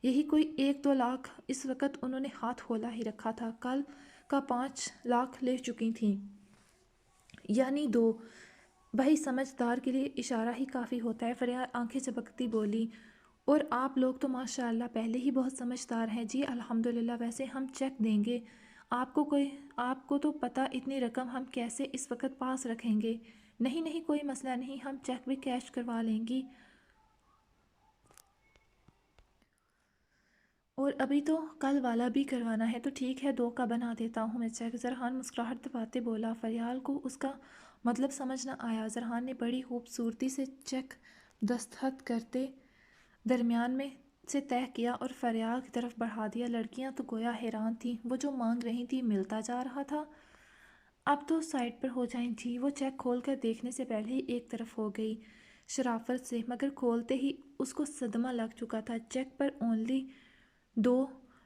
یہی کوئی 1-2 لاکھ۔ اس وقت انہوں نے ہاتھ کھولا ہی رکھا تھا، کل کا 5 لاکھ لے چکی تھیں، یعنی 2۔ بھائی سمجھدار کے لیے اشارہ ہی کافی ہوتا ہے، فریال آنکھیں چمکتی بولی۔ اور آپ لوگ تو ماشاء اللہ پہلے ہی بہت سمجھدار ہیں۔ جی الحمدللہ، ویسے ہم چیک دیں گے، آپ کو تو پتہ اتنی رقم ہم کیسے اس وقت پاس رکھیں گے؟ نہیں کوئی مسئلہ نہیں، ہم چیک بھی کیش کروا لیں گی، اور ابھی تو کل والا بھی کروانا ہے۔ تو ٹھیک ہے 2 کا بنا دیتا ہوں میں چیک۔ زرحان مسکراہٹ دباتے بولا۔ فریال کو اس کا مطلب سمجھ نہ آیا۔ زرحان نے بڑی خوبصورتی سے چیک دستخط کرتے درمیان میں سے طے کیا اور فریال کی طرف بڑھا دیا۔ لڑکیاں تو گویا حیران تھیں، وہ جو مانگ رہی تھیں ملتا جا رہا تھا۔ اب تو سائڈ پر ہو جائیں جی۔ وہ چیک کھول کر دیکھنے سے پہلے ہی ایک طرف ہو گئی شرافت سے، مگر کھولتے ہی اس کو صدمہ لگ چکا تھا۔ چیک پر اونلی 2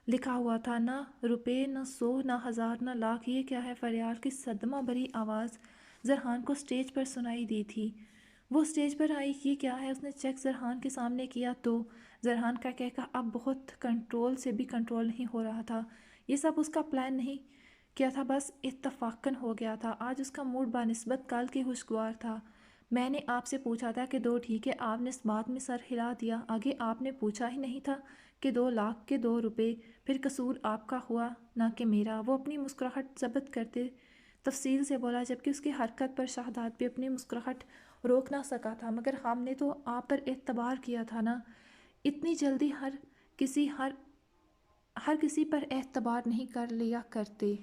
لکھا ہوا تھا، نہ روپے، نہ 100، نہ 1000، نہ لاکھ۔ یہ کیا ہے؟ فریال کی صدمہ بھری آواز زرحان کو اسٹیج پر سنائی دی تھی۔ وہ اسٹیج پر آئی، یہ کیا ہے؟ اس نے چیک زرحان کے سامنے کیا تو زرحان کا کہا اب بہت کنٹرول سے بھی کنٹرول نہیں ہو رہا تھا۔ یہ سب اس کا پلان نہیں کیا تھا، بس اتفاقاً ہو گیا تھا۔ آج اس کا موڈ بنسبت کل کے خوشگوار تھا۔ میں نے آپ سے پوچھا تھا کہ 2 ٹھیک ہے، آپ نے اس بات میں سر ہلا دیا۔ آگے آپ نے پوچھا ہی نہیں تھا کہ 2 لاکھ کے 2 روپے، پھر قصور آپ کا ہوا نہ کہ میرا۔ وہ اپنی مسکراہٹ ضبط کرتے تفصیل سے بولا، جبکہ اس کی حرکت پر شہزاد بھی اپنی مسکراہٹ روک نہ سکا تھا۔ مگر ہم نے تو آپ پر اعتبار کیا تھا نا، اتنی جلدی ہر کسی پر اعتبار نہیں کر لیا کرتے۔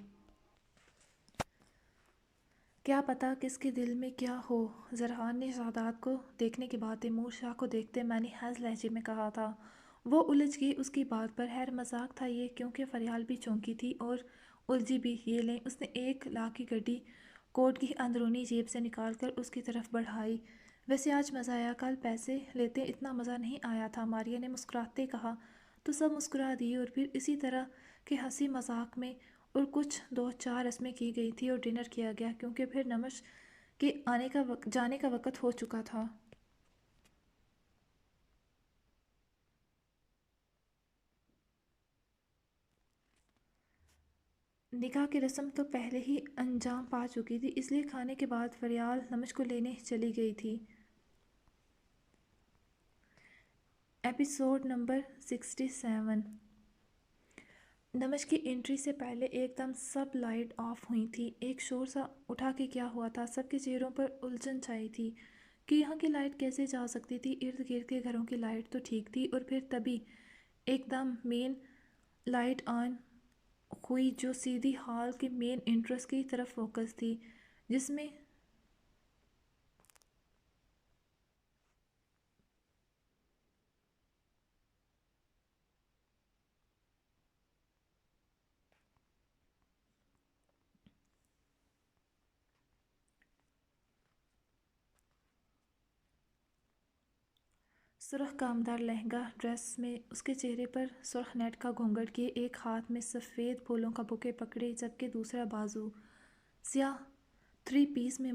کیا پتا کس کے دل میں کیا ہو۔ زرحان نے شہزاد کو دیکھنے کے بعد تیمور شاہ کو دیکھتے منحوس لہجے میں کہا تھا۔ وہ الجھ گئی اس کی بات پر۔ خیر مذاق تھا یہ، کیونکہ فریال بھی چونکی تھی اور الجھی بھی۔ یہ لیں۔ اس نے 1 لاکھ کی گڈی کوٹ کی اندرونی جیب سے نکال کر اس کی طرف بڑھائی۔ ویسے آج مزہ آیا، کل پیسے لیتے اتنا مزہ نہیں آیا تھا، ماریا نے مسکراتے کہا۔ تو سب مسکرا دیے اور پھر اسی طرح کے ہنسی مذاق میں اور کچھ 2-4 رسمیں کی گئی تھی اور ڈنر کیا گیا، کیونکہ پھر نمش کے جانے کا وقت ہو چکا تھا۔ نکاح کی رسم تو پہلے ہی انجام پا چکی تھی، اس لیے کھانے کے بعد فریال نمش کو لینے چلی گئی تھی۔ Episode number 67۔ نمش کی انٹری سے پہلے ایک دم سب لائٹ آف ہوئی تھی۔ ایک شور سا اٹھا کہ کیا ہوا تھا؟ سب کے چہروں پر الجھن چھائی تھی کہ یہاں کی لائٹ کیسے جا سکتی تھی۔ ارد گرد کے گھروں کی لائٹ تو ٹھیک تھی، اور پھر تبھی ایک دم مین لائٹ آن ہوئی جو سیدھی ہال کے مین انٹرنس کی طرف فوکس تھی، جس میں سرخ کامدار لہنگا ڈریس میں اس کے چہرے پر سرخ نیٹ کا گھونگھٹ کیے، ایک ہاتھ میں سفید پھولوں کا بوکے پکڑے، جبکہ دوسرا بازو سیاہ 3 پیس میں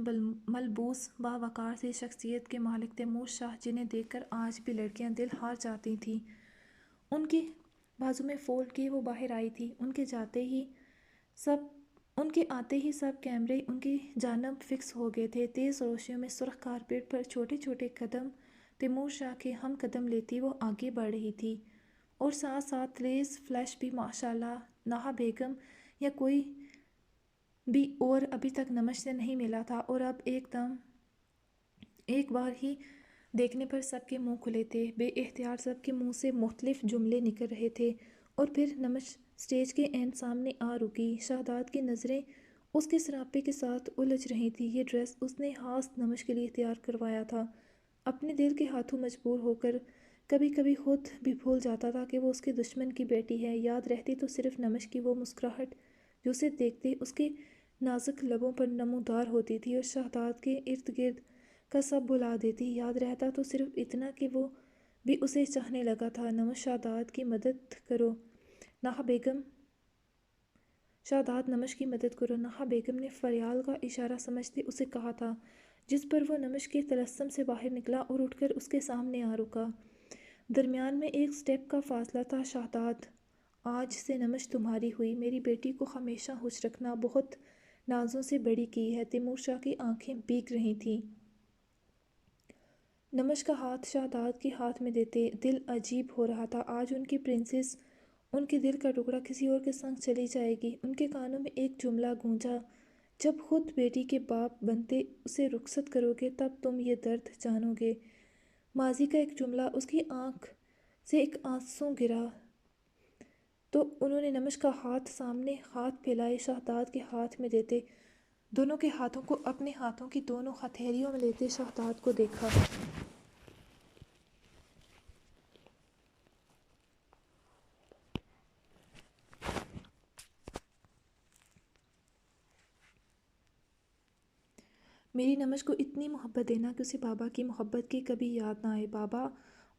ملبوس باوقار سی شخصیت کے مالک تیمور شاہ، جنہیں دیکھ کر آج بھی لڑکیاں دل ہار جاتی تھیں۔ ان کے بازو میں فولڈ کیے وہ باہر آئی تھی۔ ان کے آتے ہی سب کیمرے ان کی جانب فکس ہو گئے تھے۔ تیز روشنیوں میں سرخ کارپیٹ پر چھوٹے چھوٹے قدم تیمور شاہ کے ہم قدم لیتی وہ آگے بڑھ رہی تھی، اور ساتھ ساتھ لیز فلیش بھی ماشاءاللہ۔ نہا بیگم یا کوئی بھی اور ابھی تک نمش سے نہیں ملا تھا، اور اب ایک بار ہی دیکھنے پر سب کے منہ کھلے تھے۔ بے اختیار سب کے منہ سے مختلف جملے نکل رہے تھے، اور پھر نمش سٹیج کے عین سامنے آ رکی۔ شہزاد کی نظریں اس کے سراپے کے ساتھ الجھ رہی تھی۔ یہ ڈریس اس نے خاص نمش کے لیے تیار کروایا تھا۔ اپنے دل کے ہاتھوں مجبور ہو کر کبھی کبھی خود بھی بھول جاتا تھا کہ وہ اس کے دشمن کی بیٹی ہے۔ یاد رہتی تو صرف نمش کی وہ مسکراہٹ جو اسے دیکھتے اس کے نازک لبوں پر نمودار ہوتی تھی، اور شہزاد کے ارد گرد کا سب بھلا دیتی۔ یاد رہتا تو صرف اتنا کہ وہ بھی اسے چاہنے لگا تھا۔ نمش شہزاد کی مدد کرو نہا بیگم۔ شہزاد نمش کی مدد کرو، نہا بیگم نے فریال کا اشارہ سمجھتے اسے کہا تھا، جس پر وہ نمش کے طلسم سے باہر نکلا اور اٹھ کر اس کے سامنے آ رکا۔ درمیان میں ایک سٹیپ کا فاصلہ تھا۔ شہزاد، آج سے نمش تمہاری ہوئی۔ میری بیٹی کو ہمیشہ خوش رکھنا، بہت نازوں سے بڑی کی ہے۔ تیمور شاہ کی آنکھیں بھیگ رہی تھیں۔ نمش کا ہاتھ شہزاد کے ہاتھ میں دیتے دل عجیب ہو رہا تھا۔ آج ان کی پرنسس، ان کے دل کا ٹکڑا کسی اور کے سنگ چلی جائے گی۔ ان کے کانوں میں ایک جملہ گونجا، جب خود بیٹی کے باپ بنتے اسے رخصت کرو گے تب تم یہ درد جانو گے۔ ماضی کا ایک جملہ۔ اس کی آنکھ سے ایک آنسو گرا تو انہوں نے نمش کا ہاتھ سامنے ہاتھ پھیلائے شہزاد کے ہاتھ میں دیتے، دونوں کے ہاتھوں کو اپنے ہاتھوں کی دونوں ہتھیلیوں میں لیتے شہزاد کو دیکھا۔ میری نمش کو اتنی محبت دینا کہ اسے بابا کی محبت کی کبھی یاد نہ آئے۔ بابا،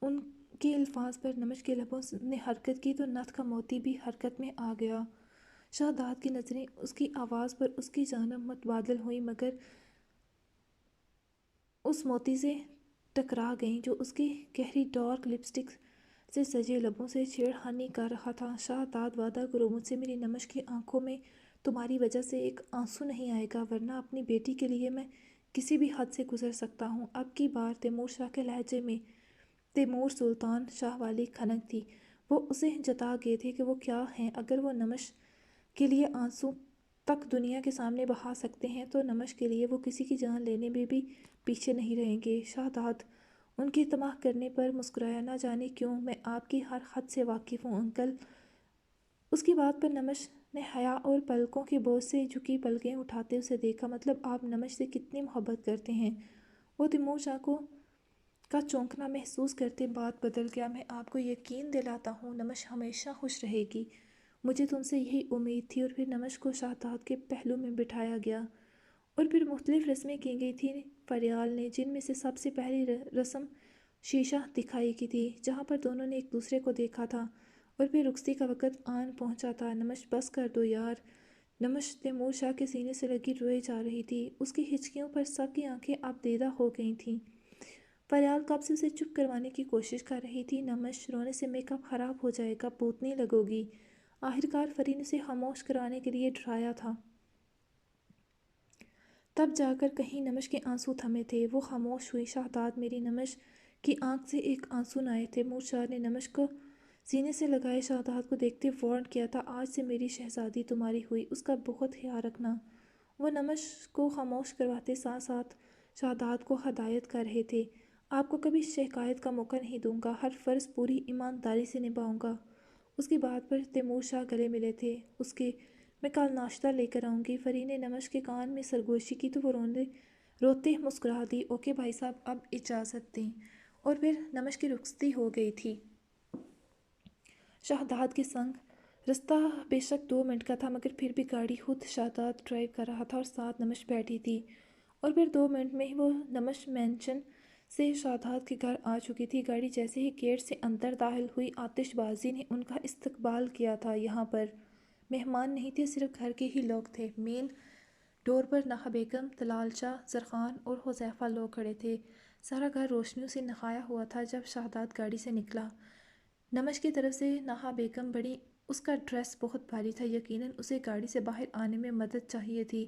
ان کے الفاظ پر نمش کے لبوں نے حرکت کی تو نتھ کا موتی بھی حرکت میں آ گیا۔ شہزاد کی نظریں اس کی آواز پر اس کی جانب متبادل ہوئیں، مگر اس موتی سے ٹکرا گئیں جو اس کی گہری ڈارک لپسٹک سے سجے لبوں سے چھیڑخانی کر رہا تھا۔ شہزاد وعدہ کرو مجھ سے میری نمش کی آنکھوں میں تمہاری وجہ سے ایک آنسو نہیں آئے گا، ورنہ اپنی بیٹی کے لیے میں کسی بھی حد سے گزر سکتا ہوں۔ اب کی بار تیمور شاہ کے لہجے میں تیمور سلطان شاہ والی کھنک تھی۔ وہ اسے جتا گئے تھے کہ وہ کیا ہیں۔ اگر وہ نمش کے لیے آنسو تک دنیا کے سامنے بہا سکتے ہیں تو نمش کے لیے وہ کسی کی جان لینے میں بھی پیچھے نہیں رہیں گے۔ شہزاد ان کی تماہ کرنے پر مسکرایا۔ نہ جانے کیوں میں آپ کی ہر حد سے واقف ہوں انکل۔ اس کی بات پر نمش نے حیا اور پلکوں کے بوجھ سے جھکی پلکیں اٹھاتے اسے دیکھا۔ مطلب آپ نمش سے کتنی محبت کرتے ہیں؟ وہ تیمور شاہ کا چونکنا محسوس کرتے بات بدل گیا۔ میں آپ کو یقین دلاتا ہوں نمش ہمیشہ خوش رہے گی، مجھے تم سے یہی امید تھی۔ اور پھر نمش کو شہزاد کے پہلو میں بٹھایا گیا اور پھر مختلف رسمیں کی گئی تھیں فریال نے، جن میں سے سب سے پہلی رسم شیشہ دکھائی کی تھی، جہاں پر دونوں نے ایک دوسرے کو دیکھا تھا اور پھر رخصتی کا وقت آن پہنچا تھا۔ نمش بس کر دو یار۔ نمش تیمور شاہ کے سینے سے لگی روئے جا رہی تھی، اس کی ہچکیوں پر سب کی آنکھیں اب دیدہ ہو گئی تھیں۔ فریال قبل سے اسے چپ کروانے کی کوشش کر رہی تھی۔ نمش رونے سے میک اپ خراب ہو جائے گا، بھوتنی لگو گی۔ آخرکار فری نے اسے خاموش کرانے کے لیے ڈرایا تھا۔ تب جا کر کہیں نمش کے آنسو تھمے تھے۔ وہ خاموش ہوئی۔ شہزاد میری نمش کی آنکھ سے ایک آنسو نہ آئے۔ تیمور شاہ نے نمش کو سینے سے لگائے شہزاد کو دیکھتے وارن کیا تھا، آج سے میری شہزادی تمہاری ہوئی، اس کا بہت خیال رکھنا۔ وہ نمش کو خاموش کرواتے ساتھ ساتھ شہزاد کو ہدایت کر رہے تھے، آپ کو کبھی شکایت کا موقع نہیں دوں گا، ہر فرض پوری ایمانداری سے نبھاؤں گا۔ اس کی بات پر تیمور شاہ گلے ملے تھے۔ اس کے میں کل ناشتہ لے کر آؤں گی۔ فری نے نمش کے کان میں سرگوشی کی تو وہ روتے مسکرا دی۔ اوکے بھائی صاحب، اب اجازت دیں۔ اور پھر نمش کی رخصتی ہو گئی تھی۔ شہزاد کے سنگ رستہ بے شک 2 منٹ کا تھا، مگر پھر بھی گاڑی خود شہزاد ڈرائیو کر رہا تھا اور ساتھ نمش بیٹھی تھی، اور پھر 2 منٹ میں ہی وہ نمش مینشن سے شہزاد کے گھر آ چکی تھی۔ گاڑی جیسے ہی گیٹ سے اندر داخل ہوئی، آتش بازی نے ان کا استقبال کیا تھا۔ یہاں پر مہمان نہیں تھے، صرف گھر کے ہی لوگ تھے۔ مین ڈور پر نہا بیگم، طلال شاہ، زرخان اور حذیفہ لوگ کھڑے تھے۔ سارا گھر روشنیوں سے نہایا ہوا تھا۔ جب شہزاد گاڑی سے نکلا، نمش کی طرف سے نہا بیگم بڑی، اس کا ڈریس بہت بھاری تھا، یقیناً اسے گاڑی سے باہر آنے میں مدد چاہیے تھی۔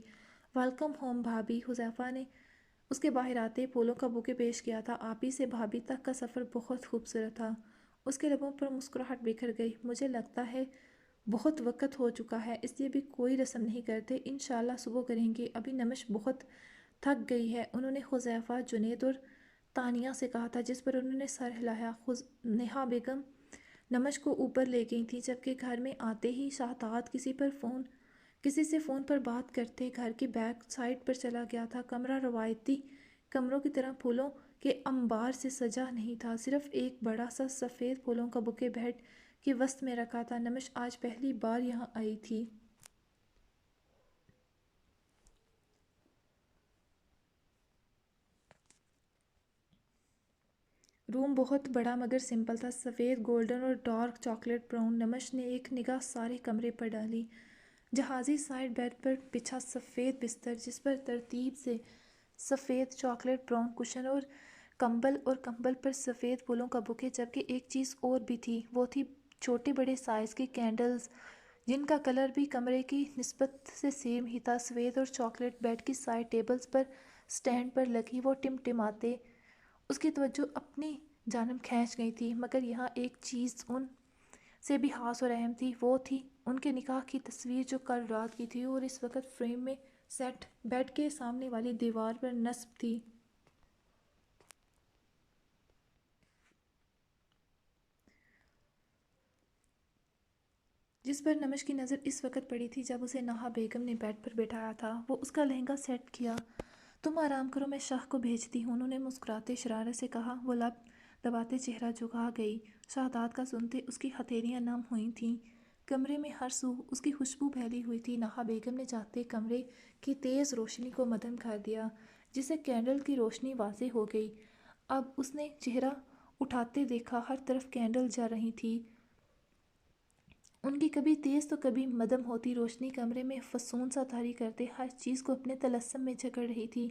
ویلکم ہوم بھابی، حذیفہ نے اس کے باہر آتے پھولوں کا بوکے پیش کیا تھا۔ آپی سے بھابی تک کا سفر بہت خوبصورت تھا۔ اس کے لبوں پر مسکراہٹ بکھر گئی۔ مجھے لگتا ہے بہت وقت ہو چکا ہے، اس لیے بھی کوئی رسم نہیں کرتے، انشاءاللہ صبح کریں گے، ابھی نمش بہت تھک گئی ہے، انہوں نے حذیفہ، جنید اور تانیہ سے کہا تھا، جس پر انہوں نے سر ہلایا۔ نہا بیگم نمش کو اوپر لے گئی تھی، جبکہ گھر میں آتے ہی شہزاد کسی سے فون پر بات کرتے گھر کی بیک سائڈ پر چلا گیا تھا۔ کمرہ روایتی کمروں کی طرح پھولوں کے انبار سے سجا نہیں تھا، صرف ایک بڑا سا سفید پھولوں کا بوکے بیڈ کے وسط میں رکھا تھا۔ نمش آج پہلی بار یہاں آئی تھی۔ روم بہت بڑا مگر سمپل تھا، سفید، گولڈن اور ڈارک چاکلیٹ براؤن۔ نمش نے ایک نگاہ سارے کمرے پر ڈالی۔ جہازی سائڈ بیڈ پر بچھا سفید بستر، جس پر ترتیب سے سفید چاکلیٹ براؤن کشن اور کمبل پر سفید پھولوں کا بوکے، جبکہ ایک چیز اور بھی تھی، وہ تھی چھوٹے بڑے سائز کی کینڈلز، جن کا کلر بھی کمرے کی نسبت سے سیم ہی تھا۔ سفید اور چاکلیٹ بیڈ کی سائڈ ٹیبلز پر سٹینڈ پر لگی وہ ٹمٹماتے اس کی توجہ اپنی جانب کھینچ گئی تھی، مگر یہاں ایک چیز ان سے بھی خاص اور اہم تھی، وہ تھی ان کے نکاح کی تصویر جو کل رات کی تھی اور اس وقت فریم میں سیٹ بیڈ کے سامنے والی دیوار پر نصب تھی۔ جس پر نمش کی نظر اس وقت پڑی تھی جب اسے نہا بیگم نے بیڈ پر بٹھایا تھا۔ وہ اس کا لہنگا سیٹ کیا۔ تم آرام کرو، میں شاہ کو بھیجتی ہوں، انہوں نے مسکراتے شرارت سے کہا۔ وہ لب دباتے چہرہ جھکا گئی۔ شہزاد کا سنتے اس کی ہتھیلیاں نم ہوئی تھیں۔ کمرے میں ہر سو اس کی خوشبو پھیلی ہوئی تھی۔ نہا بیگم نے جاتے کمرے کی تیز روشنی کو مدھم کر دیا، جس سے کینڈل کی روشنی واضح ہو گئی۔ اب اس نے چہرہ اٹھاتے دیکھا، ہر طرف کینڈل جل رہی تھی، ان کی کبھی تیز تو کبھی مدھم ہوتی روشنی کمرے میں فسون سا طاری کرتے ہر چیز کو اپنے طلسم میں جکڑ رہی تھی۔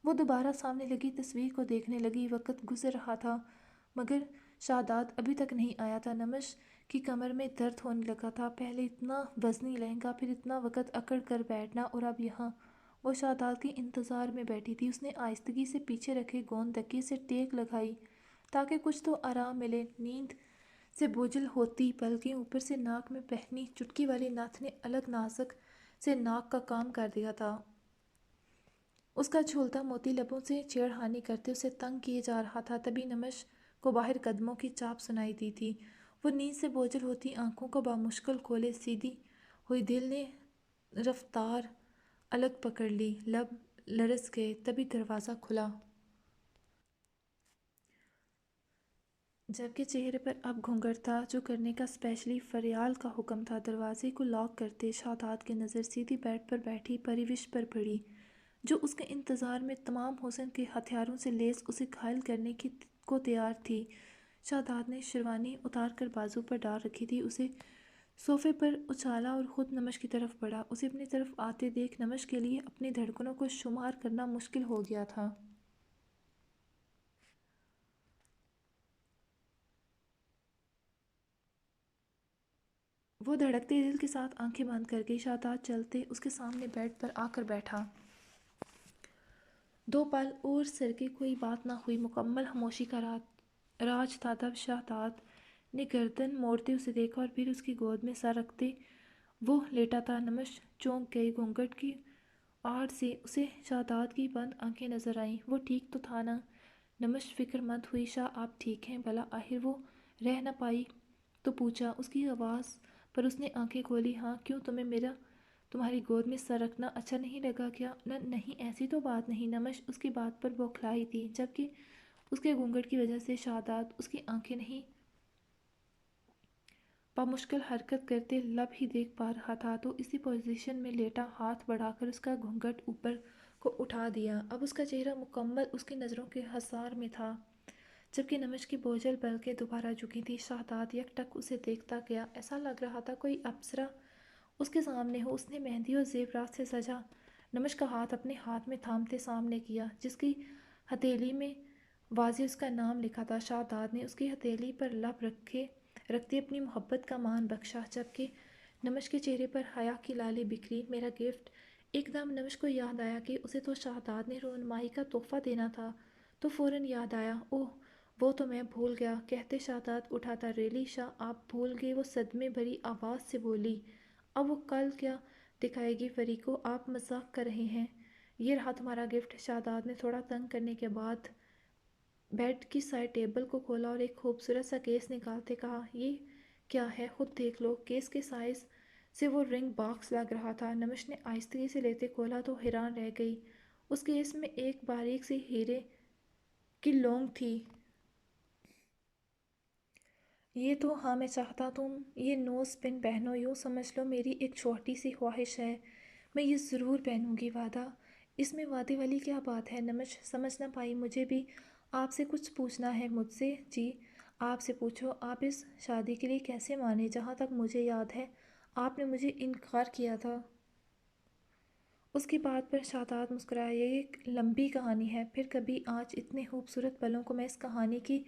وہ دوبارہ سامنے لگی تصویر کو دیکھنے لگی۔ وقت گزر رہا تھا مگر شاداب ابھی تک نہیں آیا تھا۔ نمش کی کمر میں درد ہونے لگا تھا۔ پہلے اتنا وزنی لہنگا، پھر اتنا وقت اکڑ کر بیٹھنا، اور اب یہاں وہ شاداب کے انتظار میں بیٹھی تھی۔ اس نے آہستگی سے پیچھے رکھے گون تکیے سے ٹیک لگائی تاکہ کچھ تو آرام ملے۔ نیند سے بوجھل ہوتی پلکیں اوپر سے ناک میں پہنی چٹکی والی نتھ نے الگ نازک سے ناک کا کام کر دیا تھا۔ اس کا جھولتا موتی لبوں سے چھیڑخانی کرتے اسے تنگ کیے جا رہا تھا۔ تبھی نمش کو باہر قدموں کی چاپ سنائی دی تھی۔ وہ نیند سے بوجھل ہوتی آنکھوں کو بامشکل کھولے، سیدھی ہوئی دل نے رفتار الگ پکڑ لی، لب لرز گئے۔ تبھی دروازہ کھلا، جبکہ چہرے پر اب گھونگھٹ تھا جو کرنے کا اسپیشلی فریال کا حکم تھا۔ دروازے کو لاک کرتے شاداب کی نظر سیدھی بیڈ پر بیٹھی پریوش پر پڑی، جو اس کے انتظار میں تمام حسن کے ہتھیاروں سے لیس اسے گھائل کرنے کو تیار تھی۔ شاداب نے شیروانی اتار کر بازو پر ڈال رکھی تھی، اسے صوفے پر اچھالا اور خود نمش کی طرف بڑھا۔ اسے اپنی طرف آتے دیکھ نمش کے لیے اپنی دھڑکنوں کو شمار کرنا مشکل ہو گیا تھا۔ وہ دھڑکتے دل کے ساتھ آنکھیں بند کر گئی۔ شاداب چلتے اس کے سامنے بیڈ پر آ کر بیٹھا۔ 2 پل اور سرکے کوئی بات نہ ہوئی، مکمل خاموشی کا راج تھا۔ تب شاداب نے گردن موڑتے اسے دیکھا اور پھر اس کی گود میں سر رکھتے وہ لیٹا تھا۔ نمش چونک گئی، گھونگھٹ کی آڑ سے اسے شاداب کی بند آنکھیں نظر آئیں۔ وہ ٹھیک تو تھا نا؟ نمش فکر مند ہوئی۔ شاہ آپ ٹھیک ہیں؟ بھلا آخر وہ رہ نہ پائی تو پوچھا۔ اس کی آواز پر اس نے آنکھیں کھولی۔ ہاں کیوں، تمہاری گود میں سر رکھنا اچھا نہیں لگا کیا؟ نہیں ایسی تو بات نہیں۔ نمش اس کی بات پر بوکھلائی تھی، جبکہ اس کے گھونگھٹ کی وجہ سے شاداب اس کی آنکھیں نہیں بامشکل حرکت کرتے لب ہی دیکھ پا رہا تھا، تو اسی پوزیشن میں لیٹا ہاتھ بڑھا کر اس کا گھونگھٹ اوپر کو اٹھا دیا۔ اب اس کا چہرہ مکمل اس کی نظروں کے حصار میں تھا، جبکہ نمش کی بوجھل پلکیں دوبارہ جھکی تھیں۔ شاداب یک ٹک اسے دیکھتا گیا، ایسا لگ رہا تھا کوئی اپسرا اس کے سامنے ہو۔ اس نے مہندی اور زیورات سے سجا نمش کا ہاتھ اپنے ہاتھ میں تھامتے سامنے کیا، جس کی ہتھیلی میں واضح اس کا نام لکھا تھا۔ شاداب نے اس کی ہتھیلی پر لب رکھتے اپنی محبت کا مان بخشا، جبکہ نمش کے چہرے پر حیا کی لالیں بکھری۔ میرا گفٹ؟ ایک دم نمش کو یاد آیا کہ اسے تو شاداب نے رونمائی کا تحفہ دینا تھا، تو فوراً یاد آیا، اوہ وہ تو میں بھول گیا۔ کہتے شاداب اٹھا تھا۔ ریلی شاہ آپ بھول گئے؟ وہ صدمے بھری آواز سے بولی۔ اب وہ کل کیا دکھائے گی پری کو؟ آپ مذاق کر رہے ہیں؟ یہ رہا تمہارا گفٹ۔ شاداب نے تھوڑا تنگ کرنے کے بعد بیڈ کی سائڈ ٹیبل کو کھولا اور ایک خوبصورت سا کیس نکالتے کہا، یہ کیا ہے؟ خود دیکھ لو۔ کیس کے سائز سے وہ رنگ باکس لگ رہا تھا۔ نمش نے آہستگی سے لیتے کھولا تو حیران رہ گئی۔ اس کیس میں ایک باریک سی ہیرے کی لونگ تھی۔ یہ تو ہاں میں چاہتا تم یہ نوز پن پہنو، یوں سمجھ لو میری ایک چھوٹی سی خواہش ہے۔ میں یہ ضرور پہنوں گی۔ وعدہ؟ اس میں وعدے والی کیا بات ہے؟ نمش سمجھ نہ پائی۔ مجھے بھی آپ سے کچھ پوچھنا ہے۔ مجھ سے؟ جی آپ سے پوچھو۔ آپ اس شادی کے لیے کیسے مانے؟ جہاں تک مجھے یاد ہے آپ نے مجھے انکار کیا تھا۔ اس کی بات پر شاداب مسکرایا۔ یہ ایک لمبی کہانی ہے، پھر کبھی۔ آج اتنے خوبصورت پلوں کو میں اس کہانی کی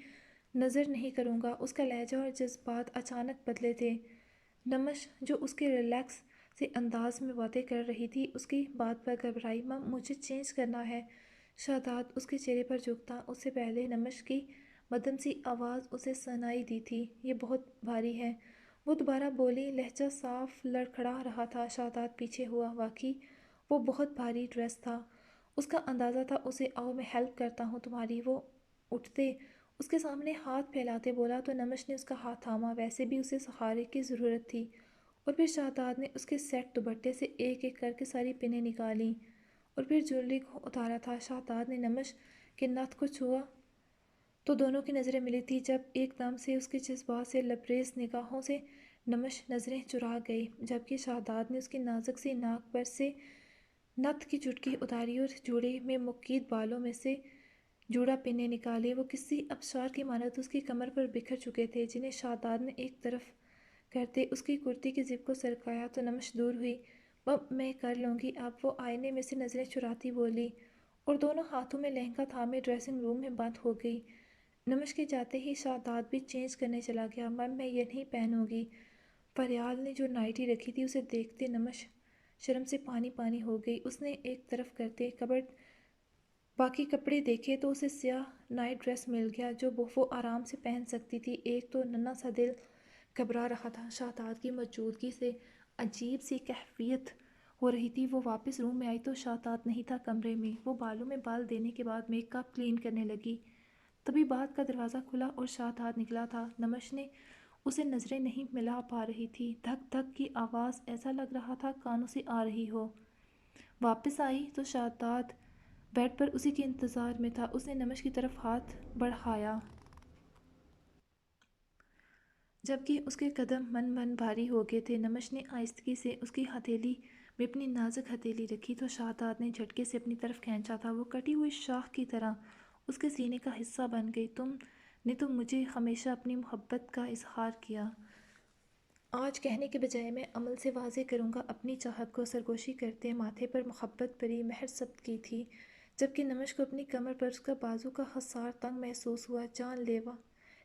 نظر نہیں کروں گا۔ اس کا لہجہ اور جذبات اچانک بدلے تھے۔ نمش جو اس کے ریلیکس سے انداز میں باتیں کر رہی تھی، اس کی بات پر گھبرائی۔ مجھے چینج کرنا ہے۔ شاداب اس کے چہرے پر جھکتا، اس سے پہلے نمش کی مدھم سی آواز اسے سنائی دی تھی، یہ بہت بھاری ہے۔ وہ دوبارہ بولی، لہجہ صاف لڑکھڑا رہا تھا۔ شاداب پیچھے ہوا۔ واقعی وہ بہت بھاری ڈریس تھا۔ اس کا اندازہ تھا اسے۔ آؤ میں ہیلپ کرتا ہوں تمہاری۔ وہ اٹھتے اس کے سامنے ہاتھ پھیلاتے بولا تو نمش نے اس کا ہاتھ تھاما، ویسے بھی اسے سہارے کی ضرورت تھی۔ اور پھر شاداب نے اس کے سیٹ دوپٹے سے ایک ایک کر کے ساری پنیں نکالیں اور پھر جویلری کو اتارا تھا۔ شاداب نے نمش کے نتھ کو چھوا تو دونوں کی نظریں ملی تھیں، جب ایک دم سے اس کے جذبات سے لبریز نگاہوں سے نمش نظریں چرا گئی، جبکہ شاداب نے اس کی نازک سی ناک پر سے نتھ کی چٹکی اتاری اور جوڑے میں مقید بالوں میں سے جوڑا پنیں نکالے۔ وہ کسی ابشار کی مانند اس کی کمر پر بکھر چکے تھے، جنہیں شاداب نے ایک طرف کرتے اس کی کرتی کی زپ کو سرکایا تو نمش دور ہوئی۔ میں کر لوں گی اب، وہ آئینے میں سے نظریں چراتی بولی، اور دونوں ہاتھوں میں لہنگا تھامے ڈریسنگ روم میں بند ہو گئی۔ نمش کے جاتے ہی شاداب بھی چینج کرنے چلا گیا۔ میم میں یہ نہیں پہنوں گی۔ فریال نے جو نائٹی رکھی تھی اسے دیکھتے نمش شرم سے پانی پانی ہو گئی۔ اس نے ایک طرف کرتے باقی کپڑے دیکھے تو اسے سیاہ نائٹ ڈریس مل گیا جو وہ آرام سے پہن سکتی تھی۔ ایک تو ننھا سا دل گھبرا رہا تھا، شہزاد کی موجودگی سے عجیب سی کیفیت ہو رہی تھی۔ وہ واپس روم میں آئی تو شہزاد نہیں تھا کمرے میں۔ وہ بالوں میں بال دینے کے بعد میک اپ کلین کرنے لگی۔ تبھی بعد کا دروازہ کھلا اور شہزاد نکلا تھا۔ نمش نے اسے نظریں نہیں ملا پا رہی تھی۔ دھک دھک کی آواز ایسا لگ رہا تھا کانوں سے آ رہی ہو۔ واپس آئی تو شہزاد بیڈ پر اسی کے انتظار میں تھا۔ اس نے نمش کی طرف ہاتھ بڑھایا جبکہ اس کے قدم من بھاری ہو گئے تھے۔ نمش نے آہستگی سے اس کی ہتھیلی میں اپنی نازک ہتھیلی رکھی تو شہزاد نے جھٹکے سے اپنی طرف کھینچا تھا۔ وہ کٹی ہوئی شاخ کی طرح اس کے سینے کا حصہ بن گئی۔ تم نے تو مجھے ہمیشہ اپنی محبت کا اظہار کیا۔ آج کہنے کے بجائے میں عمل سے واضح کروں گا اپنی چاہت کو۔ سرگوشی کرتے ماتھے پر محبت بھری مہر ثبت کی تھی جبکہ نمش کو اپنی کمر پر اس کا بازو کا حصار تنگ محسوس ہوا۔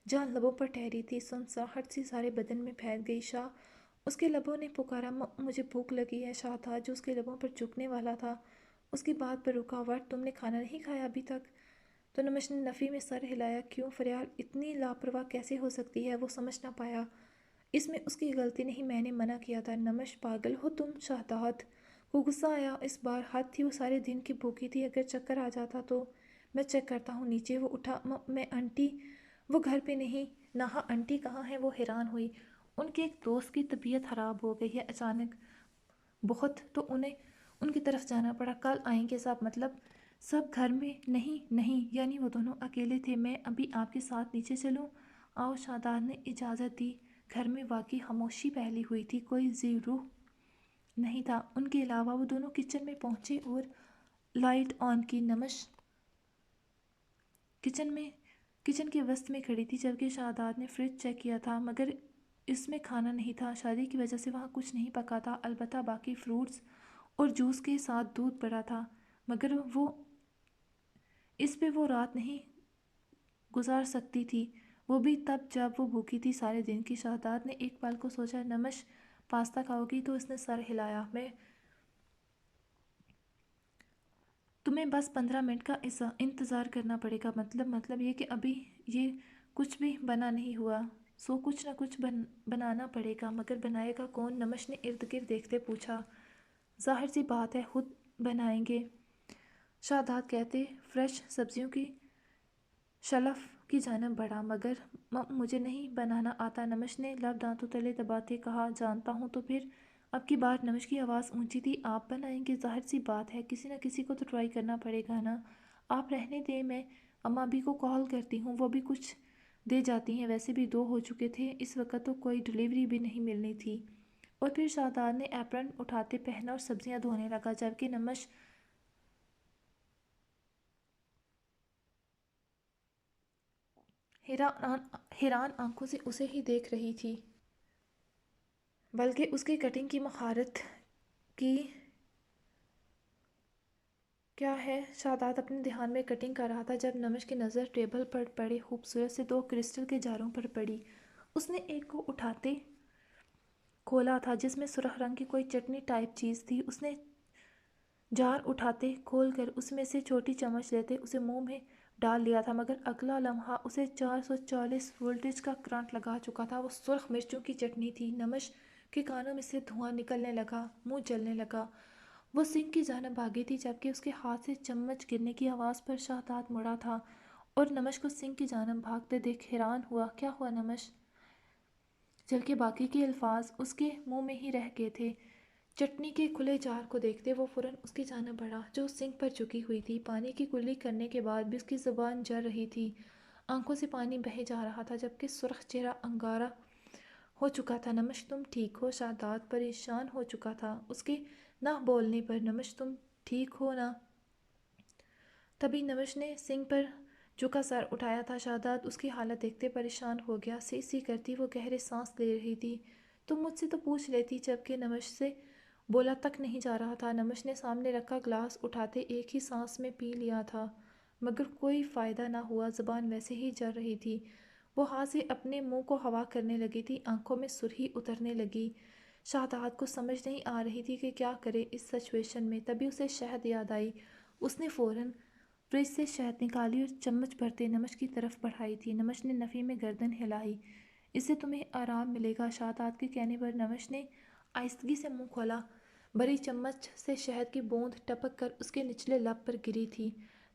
جان لبوں پر ٹھہری تھی، سنساہٹ سی سارے بدن میں پھیل گئی۔ شاہ اس کے لبوں نے پکارا، مجھے بھوک لگی ہے۔ شہزاد جو اس کے لبوں پر جھکنے والا تھا اس کی بات پر رکا، وٹ تم نے کھانا نہیں کھایا ابھی تک؟ تو نمش نے نفی میں سر ہلایا۔ کیوں فریال اتنی لاپرواہ کیسے ہو سکتی ہے؟ وہ سمجھ نہ پایا۔ اس میں اس کی غلطی نہیں، میں نے منع کیا تھا۔ نمش پاگل ہو تم؟ شہزاد کو غصہ آیا۔ اس بار حد تھی، وہ سارے دن کی بھوکی تھی۔ اگر چکر آ جاتا تو میں چیک کرتا ہوں نیچے۔ وہ اٹھا، میں آنٹی وہ گھر پہ نہیں۔ نہا آنٹی کہاں ہے؟ وہ حیران ہوئی۔ ان کے ایک دوست کی طبیعت خراب ہو گئی ہے اچانک بہت، تو انہیں ان کی طرف جانا پڑا۔ کل آئیں گے سب؟ مطلب سب گھر میں؟ نہیں، یعنی وہ دونوں اکیلے تھے۔ میں ابھی آپ کے ساتھ نیچے چلوں؟ آؤ۔ شہزاد نے اجازت دی۔ گھر میں واقعی خاموشی پھیلی ہوئی تھی، کوئی ذی روح نہیں تھا ان کے علاوہ۔ وہ دونوں کچن میں پہنچے اور لائٹ آن کی۔ نمش کچن کے وسط میں کھڑی تھی جبکہ شہزاد نے فریج چیک کیا تھا مگر اس میں کھانا نہیں تھا۔ شادی کی وجہ سے وہاں کچھ نہیں پکا تھا، البتہ باقی فروٹس اور جوس کے ساتھ دودھ پڑا تھا، مگر اس پہ وہ رات نہیں گزار سکتی تھی، وہ بھی تب جب وہ بھوکی تھی سارے دن کی۔ شہزاد نے ایک پل کو سوچا۔ نمش پاستا کھاؤ گی؟ تو اس نے سر ہلایا۔ تمہیں بس 15 منٹ کا انتظار کرنا پڑے گا۔ مطلب یہ کہ ابھی یہ کچھ بھی بنا نہیں ہوا، سو کچھ نہ کچھ بنانا پڑے گا، مگر بنائے گا کون؟ نمش نے ارد گرد دیکھتے پوچھا۔ ظاہر سی بات ہے خود بنائیں گے، شہزاد کہتے فریش سبزیوں کی شلف کی جانب بڑھا۔ مگر مجھے نہیں بنانا آتا، نمش نے لب دانتوں تلے دباتے کہا۔ جانتا ہوں تو پھر؟ اب کی بار نمش کی آواز اونچی تھی۔ آپ بنائیں گے؟ ظاہر سی بات ہے، کسی نہ کسی کو تو ٹرائی کرنا پڑے گا نا۔ آپ رہنے دیں، میں اماں بھی کو کال کرتی ہوں، وہ بھی کچھ دے جاتی ہیں، ویسے بھی 2 ہو چکے تھے، اس وقت تو کوئی ڈیلیوری بھی نہیں ملنی تھی۔ اور پھر شہزاد نے ایپرن اٹھاتے پہنا اور سبزیاں دھونے لگا جبکہ نمش حیران آنکھوں سے اسے ہی دیکھ رہی تھی، بلکہ اس کی کٹنگ کی مہارت کی کیا ہے۔ شہزاد اپنے دھیان میں کٹنگ کر رہا تھا جب نمش کی نظر ٹیبل پر پڑے خوبصورت سے 2 کرسٹل کے جاروں پر پڑی۔ اس نے ایک کو اٹھاتے کھولا تھا جس میں سرخ رنگ کی کوئی چٹنی ٹائپ چیز تھی۔ اس نے جار اٹھاتے کھول کر اس میں سے چھوٹی چمچ لیتے اسے منہ میں ڈال لیا تھا، مگر اگلا لمحہ اسے 440 وولٹیج کا کرنٹ لگا چکا تھا۔ وہ سرخ مرچوں کی چٹنی تھی۔ نمش کے کانوں میں سے دھواں نکلنے لگا، منہ جلنے لگا۔ وہ سنک کی جانب بھاگی تھی جبکہ اس کے ہاتھ سے چمچ گرنے کی آواز پر شہزاد مڑا تھا اور نمش کو سنک کی جانب بھاگتے دیکھ حیران ہوا۔ کیا ہوا نمش؟ جبکہ باقی کے الفاظ اس کے منہ میں ہی رہ گئے تھے۔ چٹنی کے کھلے جار کو دیکھتے وہ فوراً اس کی جانب بڑھا جو سنک پر جھکی ہوئی تھی۔ پانی کی کلی کرنے کے بعد بھی اس کی زبان جل رہی تھی، آنکھوں سے پانی بہہ جا رہا تھا جبکہ سرخ چہرہ انگارا ہو چکا تھا۔ نمش تم ٹھیک ہو؟ شہزاد پریشان ہو چکا تھا اس کے نہ بولنے پر۔ نمش تم ٹھیک ہو نا؟ تبھی نمش نے سنک پر جھکا سر اٹھایا تھا۔ شہزاد اس کی حالت دیکھتے پریشان ہو گیا۔ سی کرتی وہ گہرے سانس لے رہی تھی۔ تم مجھ سے تو پوچھ لیتی۔ جبکہ نمش سے بولا تک نہیں جا رہا تھا۔ نمش نے سامنے رکھا گلاس اٹھاتے ایک ہی سانس میں پی لیا تھا، مگر کوئی فائدہ نہ ہوا، زبان ویسے ہی جل رہی تھی۔ وہ ہاتھ سے اپنے منہ کو ہوا کرنے لگی تھی، آنکھوں میں سرخی اترنے لگی۔ شہزاد کو سمجھ نہیں آ رہی تھی کہ کیا کرے اس سچویشن میں۔ تبھی اسے شہد یاد آئی۔ اس نے فوراً فریج سے شہد نکالی اور چمچ بھرتے نمش کی طرف بڑھائی تھی۔ نمش نے نفی میں گردن ہلائی۔ اس سے تمہیں آرام ملے گا۔ شہزاد کے کہنے پر نمش نے آہستگی سے منہ کھولا۔ بڑی چمچ سے شہد کی بوند ٹپک کر اس کے نچلے لب پر گری تھی،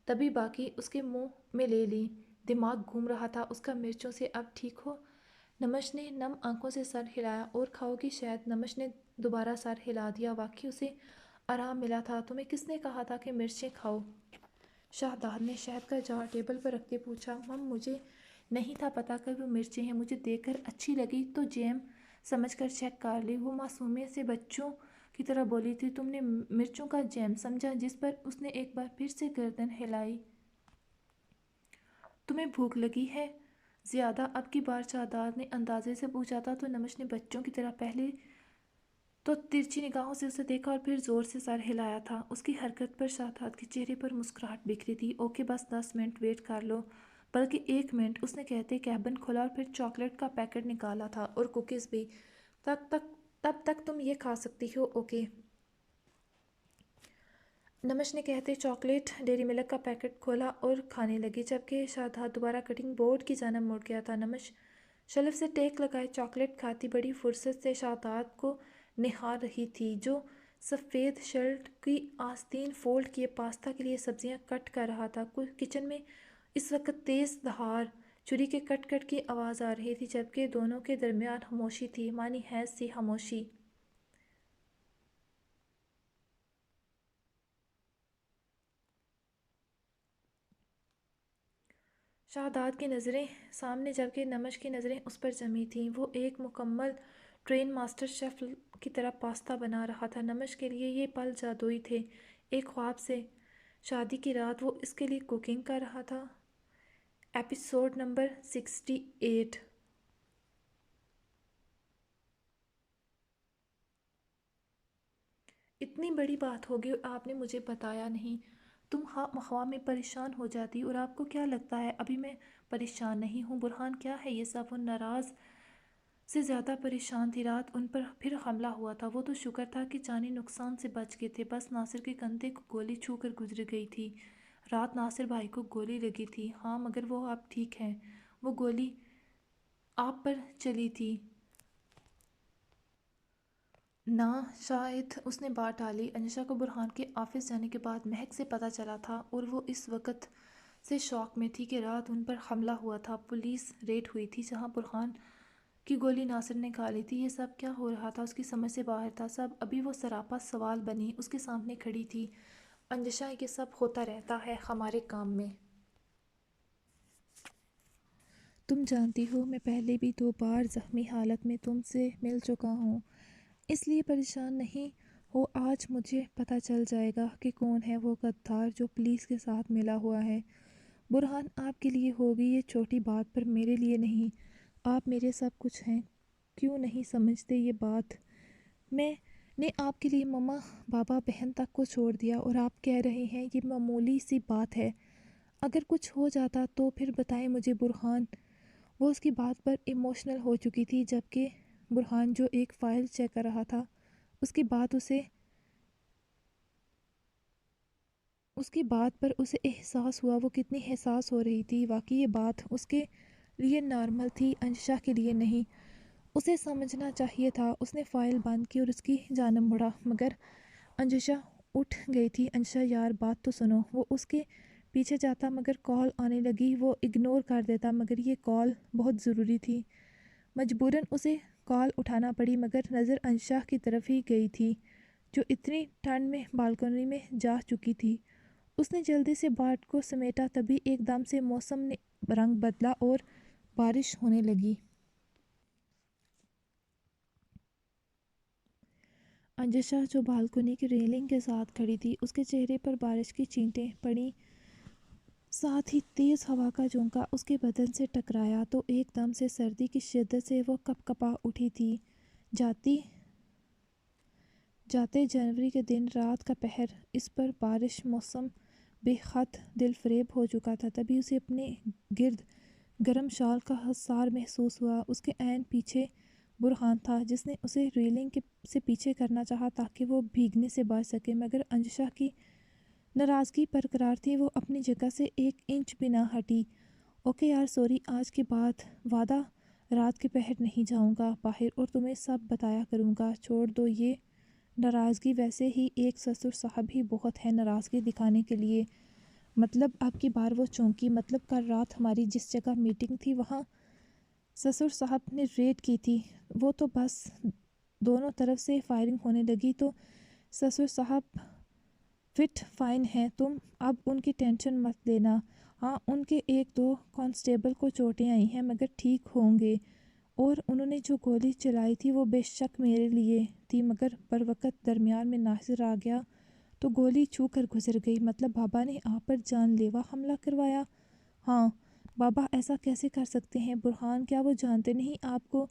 تبھی باقی اس کے منہ میں لے لی۔ دماغ گھوم رہا تھا اس کا مرچوں سے۔ اب ٹھیک ہو؟ نمش نے نم آنکھوں سے سر ہلایا۔ اور کھاؤ گی شہد؟ نمش نے دوبارہ سر ہلا دیا۔ واقعی اسے آرام ملا تھا۔ تمہیں کس نے کہا تھا کہ مرچیں کھاؤ؟ شہزاد نے شہد کا جار ٹیبل پر رکھتے پوچھا۔ مجھے نہیں تھا پتا کہ وہ مرچیں ہیں، مجھے دیکھ کر اچھی لگی تو جیم سمجھ کر چیک کر لی۔ وہ معصومیت سے بچوں کی طرح بولی تھی۔ تم نے مرچوں کا جیم سمجھا؟ جس پر اس نے ایک بار پھر سے گردن ہلائی۔ تمہیں بھوک لگی ہے زیادہ؟ اب کی بار شہزاد نے اندازے سے پوچھا تھا تو نمش نے بچوں کی طرح پہلے تو ترچھی نگاہوں سے اسے دیکھا اور پھر زور سے سر ہلایا تھا۔ اس کی حرکت پر شہزاد کے چہرے پر مسکراہٹ بکھری تھی۔ اوکے، بس 10 منٹ ویٹ کر لو، بلکہ 1 منٹ، اس نے کہتے کیبن کھولا اور پھر چاکلیٹ کا پیکٹ نکالا تھا، اور کوکیز بھی۔ تب تک تم یہ کھا سکتی ہو، اوکے؟ نمش نے کہتے چاکلیٹ ڈیری ملک کا پیکٹ کھولا اور کھانے لگی، جبکہ شہزاد دوبارہ کٹنگ بورڈ کی جانب مڑ گیا تھا۔ نمش شیلف سے ٹیک لگائے چاکلیٹ کھاتی بڑی فرصت سے شہزاد کو نہار رہی تھی، جو سفید شرٹ کی آستین فولڈ کیے پاستا کے لیے سبزیاں کٹ کر رہا تھا۔ کچن میں اس وقت تیز دھار چھری کے کٹ کٹ کی آواز آ رہی تھی، جبکہ دونوں کے درمیان خاموشی تھی، معنی حیض سی خاموشی۔ شہزاد کی نظریں سامنے، جبکہ نمش کی نظریں اس پر جمی تھیں۔ وہ ایک مکمل ٹرین ماسٹر شیف کی طرح پاستا بنا رہا تھا۔ نمش کے لیے یہ پل جادوئی تھے، ایک خواب سے۔ شادی کی رات وہ اس کے لیے کوکنگ کر رہا تھا۔ Episode number 68۔ اتنی بڑی بات ہوگی اور آپ نے مجھے بتایا نہیں۔ تم خواہ میں پریشان ہو جاتی، اور آپ کو کیا لگتا ہے ابھی میں پریشان نہیں ہوں؟ برہان کیا ہے یہ سب؟ وہ ناراض سے زیادہ پریشان تھی۔ رات ان پر پھر حملہ ہوا تھا، وہ تو شکر تھا کہ جانی نقصان سے بچ گئے تھے، بس ناصر کے کندھے کو گولی چھو کر گزر گئی تھی۔ رات ناصر بھائی کو گولی لگی تھی؟ ہاں، مگر وہ اب ٹھیک ہیں۔ وہ گولی آپ پر چلی تھی نہ؟ شاید اس نے بات ٹالی۔ انشا کو برہان کے آفس جانے کے بعد مہک سے پتہ چلا تھا، اور وہ اس وقت سے شاک میں تھی کہ رات ان پر حملہ ہوا تھا، پولیس ریڈ ہوئی تھی جہاں برہان کی گولی ناصر نے کھالی تھی۔ یہ سب کیا ہو رہا تھا؟ اس کی سمجھ سے باہر تھا سب۔ ابھی وہ سراپا سوال بنی اس کے سامنے کھڑی تھی۔ انجشا، یہ سب ہوتا رہتا ہے ہمارے کام میں۔ تم جانتی ہو میں پہلے بھی 2 بار زخمی حالت میں تم سے مل چکا ہوں، اس لیے پریشان نہیں ہو۔ آج مجھے پتہ چل جائے گا کہ کون ہے وہ غدار جو پولیس کے ساتھ ملا ہوا ہے۔ برہان، آپ کے لیے ہوگی یہ چھوٹی بات، پر میرے لیے نہیں۔ آپ میرے سب کچھ ہیں، کیوں نہیں سمجھتے یہ بات؟ میں نے آپ کے لیے مما، بابا، بہن تک کو چھوڑ دیا، اور آپ کہہ رہے ہیں یہ معمولی سی بات ہے۔ اگر کچھ ہو جاتا تو پھر بتائیں مجھے برہان۔ وہ اس کی بات پر ایموشنل ہو چکی تھی، جبکہ برہان جو ایک فائل چیک کر رہا تھا، اس کی بات پر اسے احساس ہوا وہ کتنی حساس ہو رہی تھی۔ واقعی یہ بات اس کے لیے نارمل تھی، انشا کے لیے نہیں۔ اسے سمجھنا چاہیے تھا۔ اس نے فائل بند کی اور اس کی جانب مڑا، مگر انشا اٹھ گئی تھی۔ انشا یار، بات تو سنو۔ وہ اس کے پیچھے جاتا، مگر کال آنے لگی۔ وہ اگنور کر دیتا، مگر یہ کال بہت ضروری تھی۔ مجبوراً اسے کال اٹھانا پڑی، مگر نظر انشا کی طرف ہی گئی تھی، جو اتنی ٹھنڈ میں بالکنی میں جا چکی تھی۔ اس نے جلدی سے بات کو سمیٹا، تبھی ایک دم سے موسم نے رنگ بدلا اور بارش ہونے لگی۔ انجشا جو بالکنی کی ریلنگ کے ساتھ کھڑی تھی، اس کے چہرے پر بارش کی چینٹیں پڑیں، ساتھ ہی تیز ہوا کا جھونکا اس کے بدن سے ٹکرایا تو ایک دم سے سردی کی شدت سے وہ کپ کپا اٹھی تھی۔ جاتے جنوری کے دن رات کا پہر، اس پر بارش، موسم بے حد دل فریب ہو چکا تھا۔ تبھی اسے اپنے گرد گرم شال کا حصار محسوس ہوا۔ اس کے عین پیچھے برہان تھا، جس نے اسے ریلنگ سے پیچھے کرنا چاہا تاکہ وہ بھیگنے سے بچ سکے، مگر انجشا کی ناراضگی برقرار تھی۔ وہ اپنی جگہ سے 1 انچ بھی نہ ہٹی۔ اوکے یار، سوری، آج کے بعد وعدہ رات کے پہر نہیں جاؤں گا باہر اور تمہیں سب بتایا کروں گا۔ چھوڑ دو یہ ناراضگی، ویسے ہی ایک سسر صاحب ہی بہت ہے ناراضگی دکھانے کے لیے۔ مطلب اب کی بار وہ چونکی، مطلب کل رات ہماری جس جگہ میٹنگ تھی وہاں سسر صاحب نے ریڈ کی تھی، وہ تو بس دونوں طرف سے فائرنگ ہونے لگی تو سسر صاحب فٹ فائن ہیں، تم اب ان کی ٹینشن مت لینا۔ ہاں، ان کے 1-2 کانسٹیبل کو چوٹیں آئی ہیں مگر ٹھیک ہوں گے، اور انہوں نے جو گولی چلائی تھی وہ بے شک میرے لیے تھی، مگر بروقت درمیان میں ناصر آ گیا تو گولی چھو کر گزر گئی۔ مطلب بابا نے آپ پر جان لیوا حملہ کروایا؟ ہاں۔ بابا ایسا کیسے کر سکتے ہیں برہان؟ کیا وہ جانتے نہیں آپ کو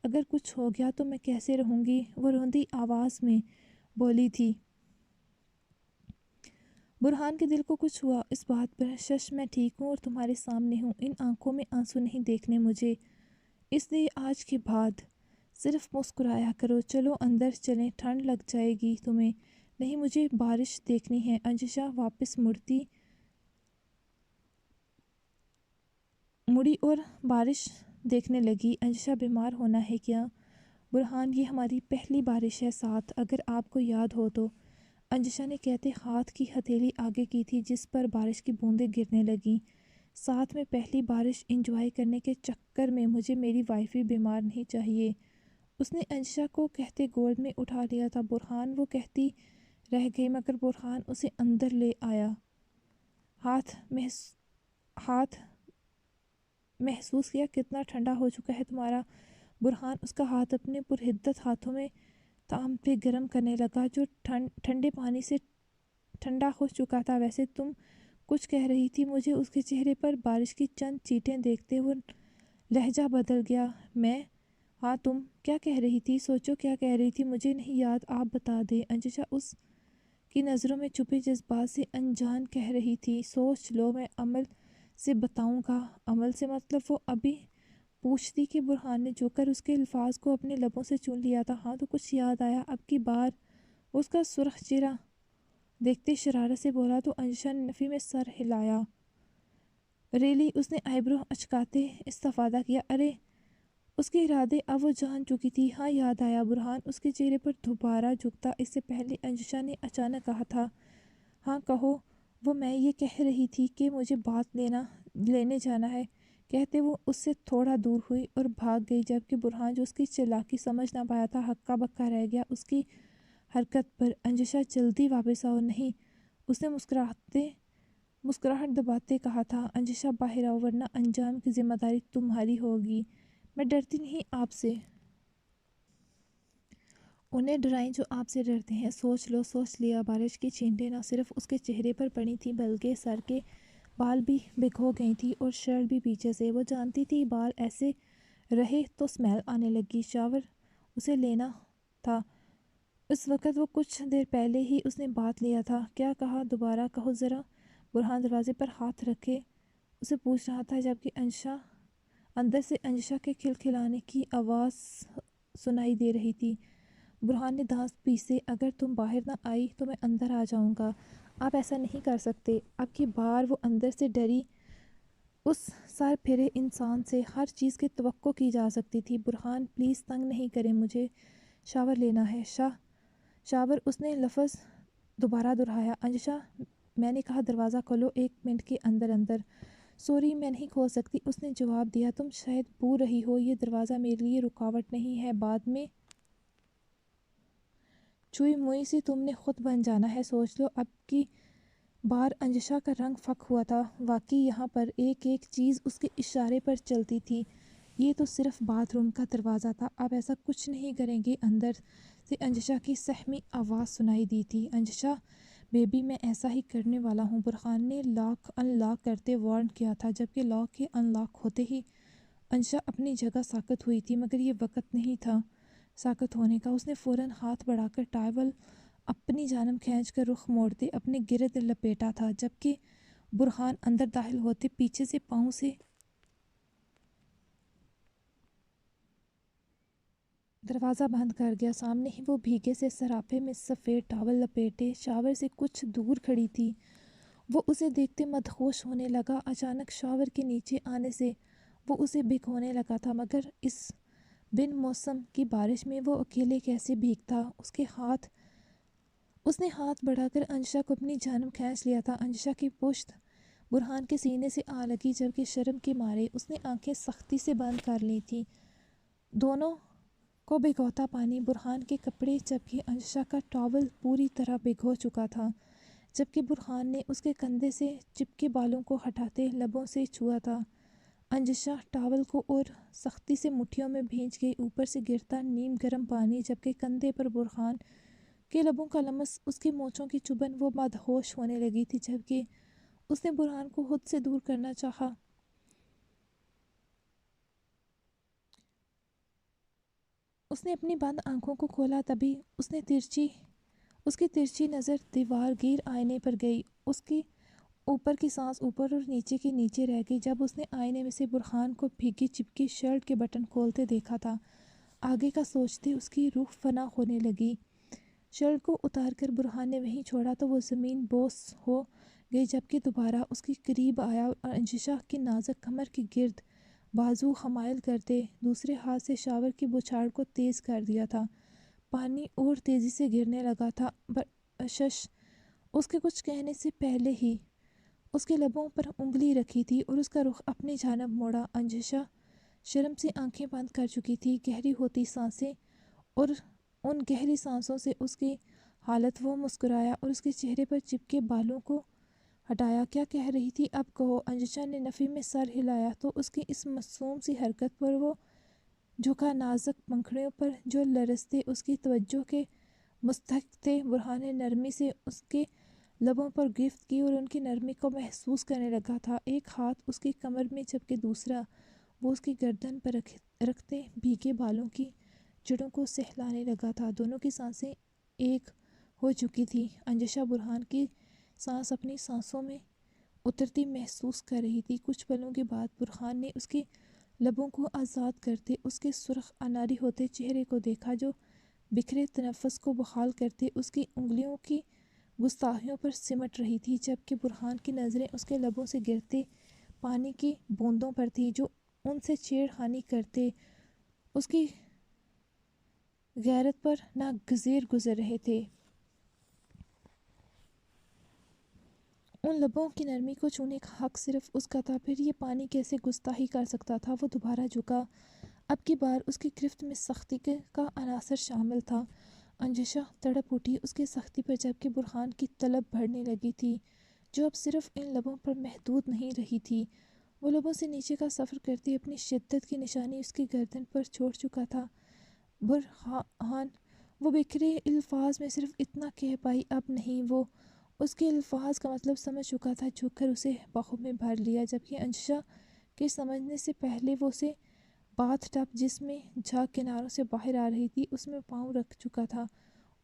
اگر کچھ ہو گیا تو میں کیسے رہوں گی؟ وہ روندی آواز میں بولی تھی۔ برہان کے دل کو کچھ ہوا اس بات پر۔ شش، میں ٹھیک ہوں اور تمہارے سامنے ہوں، ان آنکھوں میں آنسو نہیں دیکھنے مجھے، اس لیے آج کے بعد صرف مسکرایا کرو۔ چلو اندر چلیں، ٹھنڈ لگ جائے گی تمہیں۔ نہیں، مجھے بارش دیکھنی ہے۔ انجشا واپس مڑی اور بارش دیکھنے لگی۔ انجشا، بیمار ہونا ہے کیا؟ برہان، یہ ہماری پہلی بارش ہے ساتھ، اگر آپ کو یاد ہو تو۔ انجشا نے کہتے ہاتھ کی ہتھیلی آگے کی تھی جس پر بارش کی بوندیں گرنے لگیں۔ ساتھ میں پہلی بارش انجوائے کرنے کے چکر میں مجھے میری وائف بھی بیمار نہیں چاہیے۔ اس نے انجشا کو کہتے گود میں اٹھا لیا تھا۔ برہان، وہ کہتی رہ گئی مگر برہان اسے اندر لے آیا۔ ہاتھ محسوس کیا کتنا ٹھنڈا ہو چکا ہے تمہارا؟ برہان اس کا ہاتھ اپنے پرحدت ہاتھوں میں تام پہ گرم کرنے لگا جو ٹھنڈے پانی سے ٹھنڈا ہو چکا تھا۔ ویسے تم کچھ کہہ رہی تھی مجھے اس کے چہرے پر بارش کی چند چیٹیں دیکھتے وہ لہجہ بدل گیا۔ میں؟ ہاں، تم کیا کہہ رہی تھی؟ سوچو کیا کہہ رہی تھی، مجھے نہیں یاد، آپ بتا دیں۔ انجشا اس کی نظروں میں چھپے جذبات سے انجان کہہ رہی تھی، سوچ لو، میں عمل سے بتاؤں گا۔ عمل سے مطلب؟ وہ ابھی پوچھتی کہ برہان نے جو کر اس کے الفاظ کو اپنے لبوں سے چون لیا تھا۔ ہاں، تو کچھ یاد آیا اب کی بار؟ اس کا سرخ چہرہ دیکھتے شرارت سے بولا تو انجشا نے نفی میں سر ہلایا۔ ریلی؟ اس نے آئی برو اچکاتے استفادہ کیا۔ ارے، اس کے ارادے اب وہ جان چکی تھی۔ ہاں، یاد آیا۔ برہان اس کے چہرے پر دوبارہ جھکتا، اس سے پہلے انجشا نے اچانک کہا تھا۔ ہاں کہو۔ وہ میں یہ کہہ رہی تھی کہ مجھے بات لینے جانا ہے، کہتے وہ اس سے تھوڑا دور ہوئی اور بھاگ گئی، جبکہ برہان جو اس کی چالاکی سمجھ نہ پایا تھا ہکا بکا رہ گیا اس کی حرکت پر۔ انجشا، جلدی واپس آؤ۔ نہیں، اس نے مسکراہٹ دباتے کہا تھا۔ انجشا، باہر آؤ ورنہ انجام کی ذمہ داری تمہاری ہوگی۔ میں ڈرتی نہیں آپ سے۔ انہیں ڈرائیں جو آپ سے ڈرتے ہیں۔ سوچ لو۔ سوچ لیا۔ بارش کی چھینٹیں نہ صرف اس کے چہرے پر پڑی تھیں بلکہ سر کے بال بھی بھگو گئی تھیں اور شرٹ بھی پیچھے سے۔ وہ جانتی تھی بال ایسے رہے تو اسمیل آنے لگی۔ شاور اسے لینا تھا اس وقت، وہ کچھ دیر پہلے ہی اس نے بات لیا تھا۔ کیا کہا؟ دوبارہ کہو ذرا۔ برہان دروازے پر ہاتھ رکھے اسے پوچھ رہا تھا، جبکہ اندر سے انجشا کے کھلکھلانے کی آواز سنائی دے رہی تھی۔ برہان نے دانت پیسے، اگر تم باہر نہ آئی تو میں اندر آ جاؤں گا۔ آپ ایسا نہیں کر سکتے۔ اب کی بار وہ اندر سے ڈری اس سر پھرے انسان سے ہر چیز کی توقع کی جا سکتی تھی۔ برہان پلیز تنگ نہیں کریں، مجھے شاور لینا ہے۔ شاور؟ اس نے لفظ دوبارہ دہرایا۔ انجشا، میں نے کہا دروازہ کھولو 1 منٹ کے اندر۔ سوری، میں نہیں کھول سکتی، اس نے جواب دیا۔ تم شاید بھول رہی ہو، یہ دروازہ میرے لیے رکاوٹ نہیں ہے، بعد میں چوئی موئی سی تم نے خود بن جانا ہے۔ سوچ لو۔ اب کی بار انجشا کا رنگ پھک ہوا تھا۔ واقعی یہاں پر ایک چیز اس کے اشارے پر چلتی تھی، یہ تو صرف باتھ روم کا دروازہ تھا۔ آپ ایسا کچھ نہیں کریں گے؟ اندر سے انجشا کی سہمی آواز سنائی دی تھی۔ انجشا بیبی، میں ایسا ہی کرنے والا ہوں، برہان نے لاک ان لاک کرتے وارن کیا تھا، جبکہ لاک کے ان لاک ہوتے ہی انجشا اپنی جگہ ساکت ہوئی تھی، مگر یہ وقت نہیں تھا ساکت ہونے کا۔ اس نے فوراً ہاتھ بڑھا کر ٹاول اپنی جانب کھینچ کر رخ موڑتے اپنے گرد لپیٹا تھا، جبکہ برہان اندر داخل ہوتے پیچھے سے پاؤں سے دروازہ بند کر گیا۔ سامنے ہی وہ بھیگے سے سراپے میں سفید ٹاول لپیٹے شاور سے کچھ دور کھڑی تھی۔ وہ اسے دیکھتے مدہوش ہونے لگا۔ اچانک شاور کے نیچے آنے سے وہ اسے بھگونے لگا تھا، مگر اس بن موسم کی بارش میں وہ اکیلے کیسے بھیگتا؟ اس نے ہاتھ بڑھا کر انجشا کو اپنی جانب کھینچ لیا تھا۔ انجشا کی پشت برہان کے سینے سے آ لگی، جبکہ شرم کے مارے اس نے آنکھیں سختی سے بند کر لی تھیں۔ دونوں کو بھگوتا پانی برہان کے کپڑے، جبکہ انجشا کا ٹاول پوری طرح بھگو چکا تھا، جبکہ برہان نے اس کے کندھے سے چپکے بالوں کو ہٹاتے لبوں سے چھوا تھا۔ انجشا ٹاول کو اور سختی سے مٹھیوں میں بھینچ گئی، اوپر سے گرتا نیم گرم پانی، جبکہ کندھے پر برہان کے لبوں کا لمس، اس کی مونچھوں کی چبھن۔ وہ مدہوش ہونے لگی تھی، جبکہ اس نے برہان کو خود سے دور کرنا چاہا۔ اس نے اپنی بند آنکھوں کو کھولا، تبھی اس کی ترچھی نظر دیوار گیر آئینے پر گئی۔ اس کی اوپر کی سانس اوپر اور نیچے کی نیچے رہ گئی جب اس نے آئینے میں سے برہان کو بھیگی چپکی شرٹ کے بٹن کھولتے دیکھا تھا۔ آگے کا سوچتے اس کی روح فنا ہونے لگی۔ شرٹ کو اتار کر برہان نے وہیں چھوڑا تو وہ زمین بوس ہو گئی، جبکہ دوبارہ اس کے قریب آیا اور انجشا کی نازک کمر کے گرد بازو حمائل کرتے دوسرے ہاتھ سے شاور کی بچھاڑ کو تیز کر دیا تھا۔ پانی اور تیزی سے گرنے لگا تھا۔ بخشش اس کے کچھ کہنے سے پہلے ہی اس کے لبوں پر انگلی رکھی تھی اور اس کا رخ اپنی جانب موڑا۔ انجشا شرم سے آنکھیں بند کر چکی تھی۔ گہری ہوتی سانسیں اور ان گہری سانسوں سے اس کی حالت۔ وہ مسکرایا اور اس کے چہرے پر چپکے بالوں کو ہٹایا۔ کیا کہہ رہی تھی؟ اب کہو۔ انجشا نے نفی میں سر ہلایا تو اس کی اس معصوم سی حرکت پر وہ جھکا، نازک پنکھڑیوں پر جو لرزتے اس کی توجہ کے مستحق تھے۔ برہان نے نرمی سے اس کے لبوں پر گرفت کی اور ان کی نرمی کو محسوس کرنے لگا تھا۔ ایک ہاتھ اس کی کمر میں جبکہ دوسرا وہ اس کی گردن پر رکھتے بھیگے بالوں کی جڑوں کو سہلانے لگا تھا۔ دونوں کی سانسیں ایک ہو چکی تھیں۔ انجشا برہان کی سانس اپنی سانسوں میں اترتی محسوس کر رہی تھی۔ کچھ پلوں کے بعد برہان نے اس کے لبوں کو آزاد کرتے اس کے سرخ اناری ہوتے چہرے کو دیکھا، جو بکھرے تنفس کو بحال کرتے اس کی انگلیوں کی گستاخیوں پر سمٹ رہی تھی، جبکہ برہان کی نظریں اس کے لبوں سے گرتے پانی کی بوندوں پر تھیں، جو ان سے چھیڑ خانی کرتے اس کی غیرت پر ناگزیر گزر رہے تھے۔ ان لبوں کی نرمی کو چھونے کا حق صرف اس کا تھا، پھر یہ پانی کیسے گستاخی کر سکتا تھا؟ وہ دوبارہ جھکا۔ اب کی بار اس کی گرفت میں سختی کا عنصر شامل تھا۔ انجشا تڑپ اٹھی اس کی سختی پر، جبکہ برہان کی طلب بڑھنے لگی تھی، جو اب صرف ان لبوں پر محدود نہیں رہی تھی۔ وہ لبوں سے نیچے کا سفر کرتی اپنی شدت کی نشانی اس کی گردن پر چھوڑ چکا تھا۔ برہان وہ بکھرے الفاظ میں صرف اتنا کہہ پائی اب نہیں۔ وہ اس کے الفاظ کا مطلب سمجھ چکا تھا۔ جھک کر اسے باہوں میں بھر لیا، جبکہ انجشا کے سمجھنے سے پہلے وہ اسے باتھ ٹب جس میں جھاگ کناروں سے باہر آ رہی تھی اس میں پاؤں رکھ چکا تھا،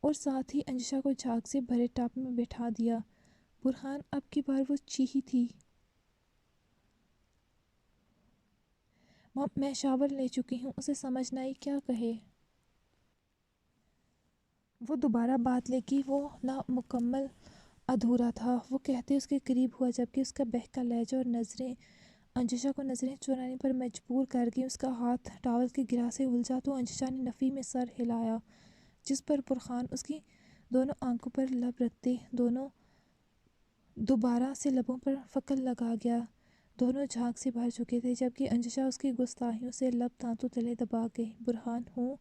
اور ساتھ ہی انجشا کو جھاگ سے بھرے ٹب میں بٹھا دیا۔ برہان اب کی بار وہ چیخی تھی، میں شاور لے چکی ہوں۔ اسے سمجھ نہ آئی کیا کہے۔ وہ دوبارہ بات لے گی، وہ نامکمل ادھورا تھا۔ وہ کہتے اس کے قریب ہوا، جبکہ اس کا بہکا لہجہ اور نظریں انجشا کو نظریں چرانے پر مجبور کر گئیں۔ اس کا ہاتھ ٹاول کی گرہ سے الجھا تو انجشا نے نفی میں سر ہلایا، جس پر برہان اس کی دونوں آنکھوں پر لب رکھتے دوبارہ سے لبوں پر فکر لگا گیا۔ دونوں جھاگ سے بھر چکے تھے، جبکہ انجشا اس کی گستاخیوں سے لب دانتوں تلے دبا گئی۔ برہان ہوں،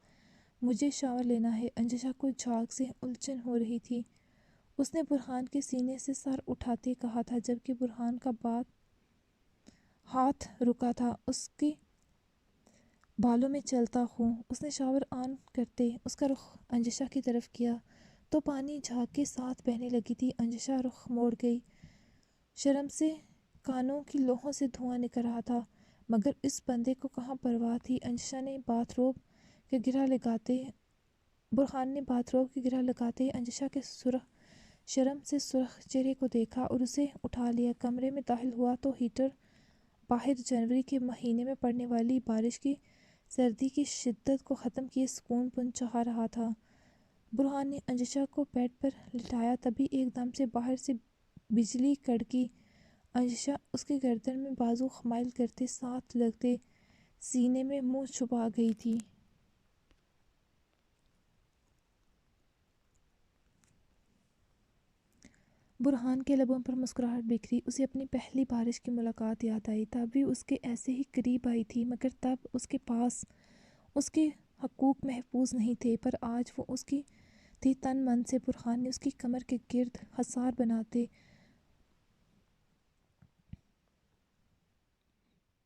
مجھے شاور لینا ہے۔ انجشا کو جھاگ سے الجھن ہو رہی تھی۔ اس نے برہان کے سینے سے سر اٹھاتے کہا تھا، جبکہ برہان کا ہاتھ رکا تھا۔ اس کے بالوں میں چلتا ہوں۔ اس نے شاور آن کرتے اس کا رخ انجشا کی طرف کیا تو پانی جھاگ کے ساتھ بہنے لگی تھی۔ انجشا رخ موڑ گئی۔ شرم سے کانوں کی لوہوں سے دھواں نکل رہا تھا، مگر اس بندے کو کہاں پرواہ تھی۔ انجشا نے باتھ روب کی گرہ لگاتے برہان نے باتھ روب کی گرہ لگاتے ہی انجشا کے شرم سے سرخ چہرے کو دیکھا اور اسے اٹھا لیا۔ کمرے میں داخل ہوا تو ہیٹر باہر جنوری کے مہینے میں پڑنے والی بارش کی سردی کی شدت کو ختم کیے سکون پہنچا رہا تھا۔ برہان نے انجشا کو بیڈ پر لٹایا، تبھی ایک دم سے باہر سے بجلی کڑکی۔ انجشا اس کے گردن میں بازو مائل کرتے ساتھ لگتے سینے میں منہ چھپا گئی تھی۔ برہان کے لبوں پر مسکراہٹ بکھری۔ اسے اپنی پہلی بارش کی ملاقات یاد آئی۔ تب بھی اس کے ایسے ہی قریب آئی تھی، مگر تب اس کے پاس اس کے حقوق محفوظ نہیں تھے، پر آج وہ اس کی تھی تن من سے۔ برہان نے اس کی کمر کے گرد حصار بناتے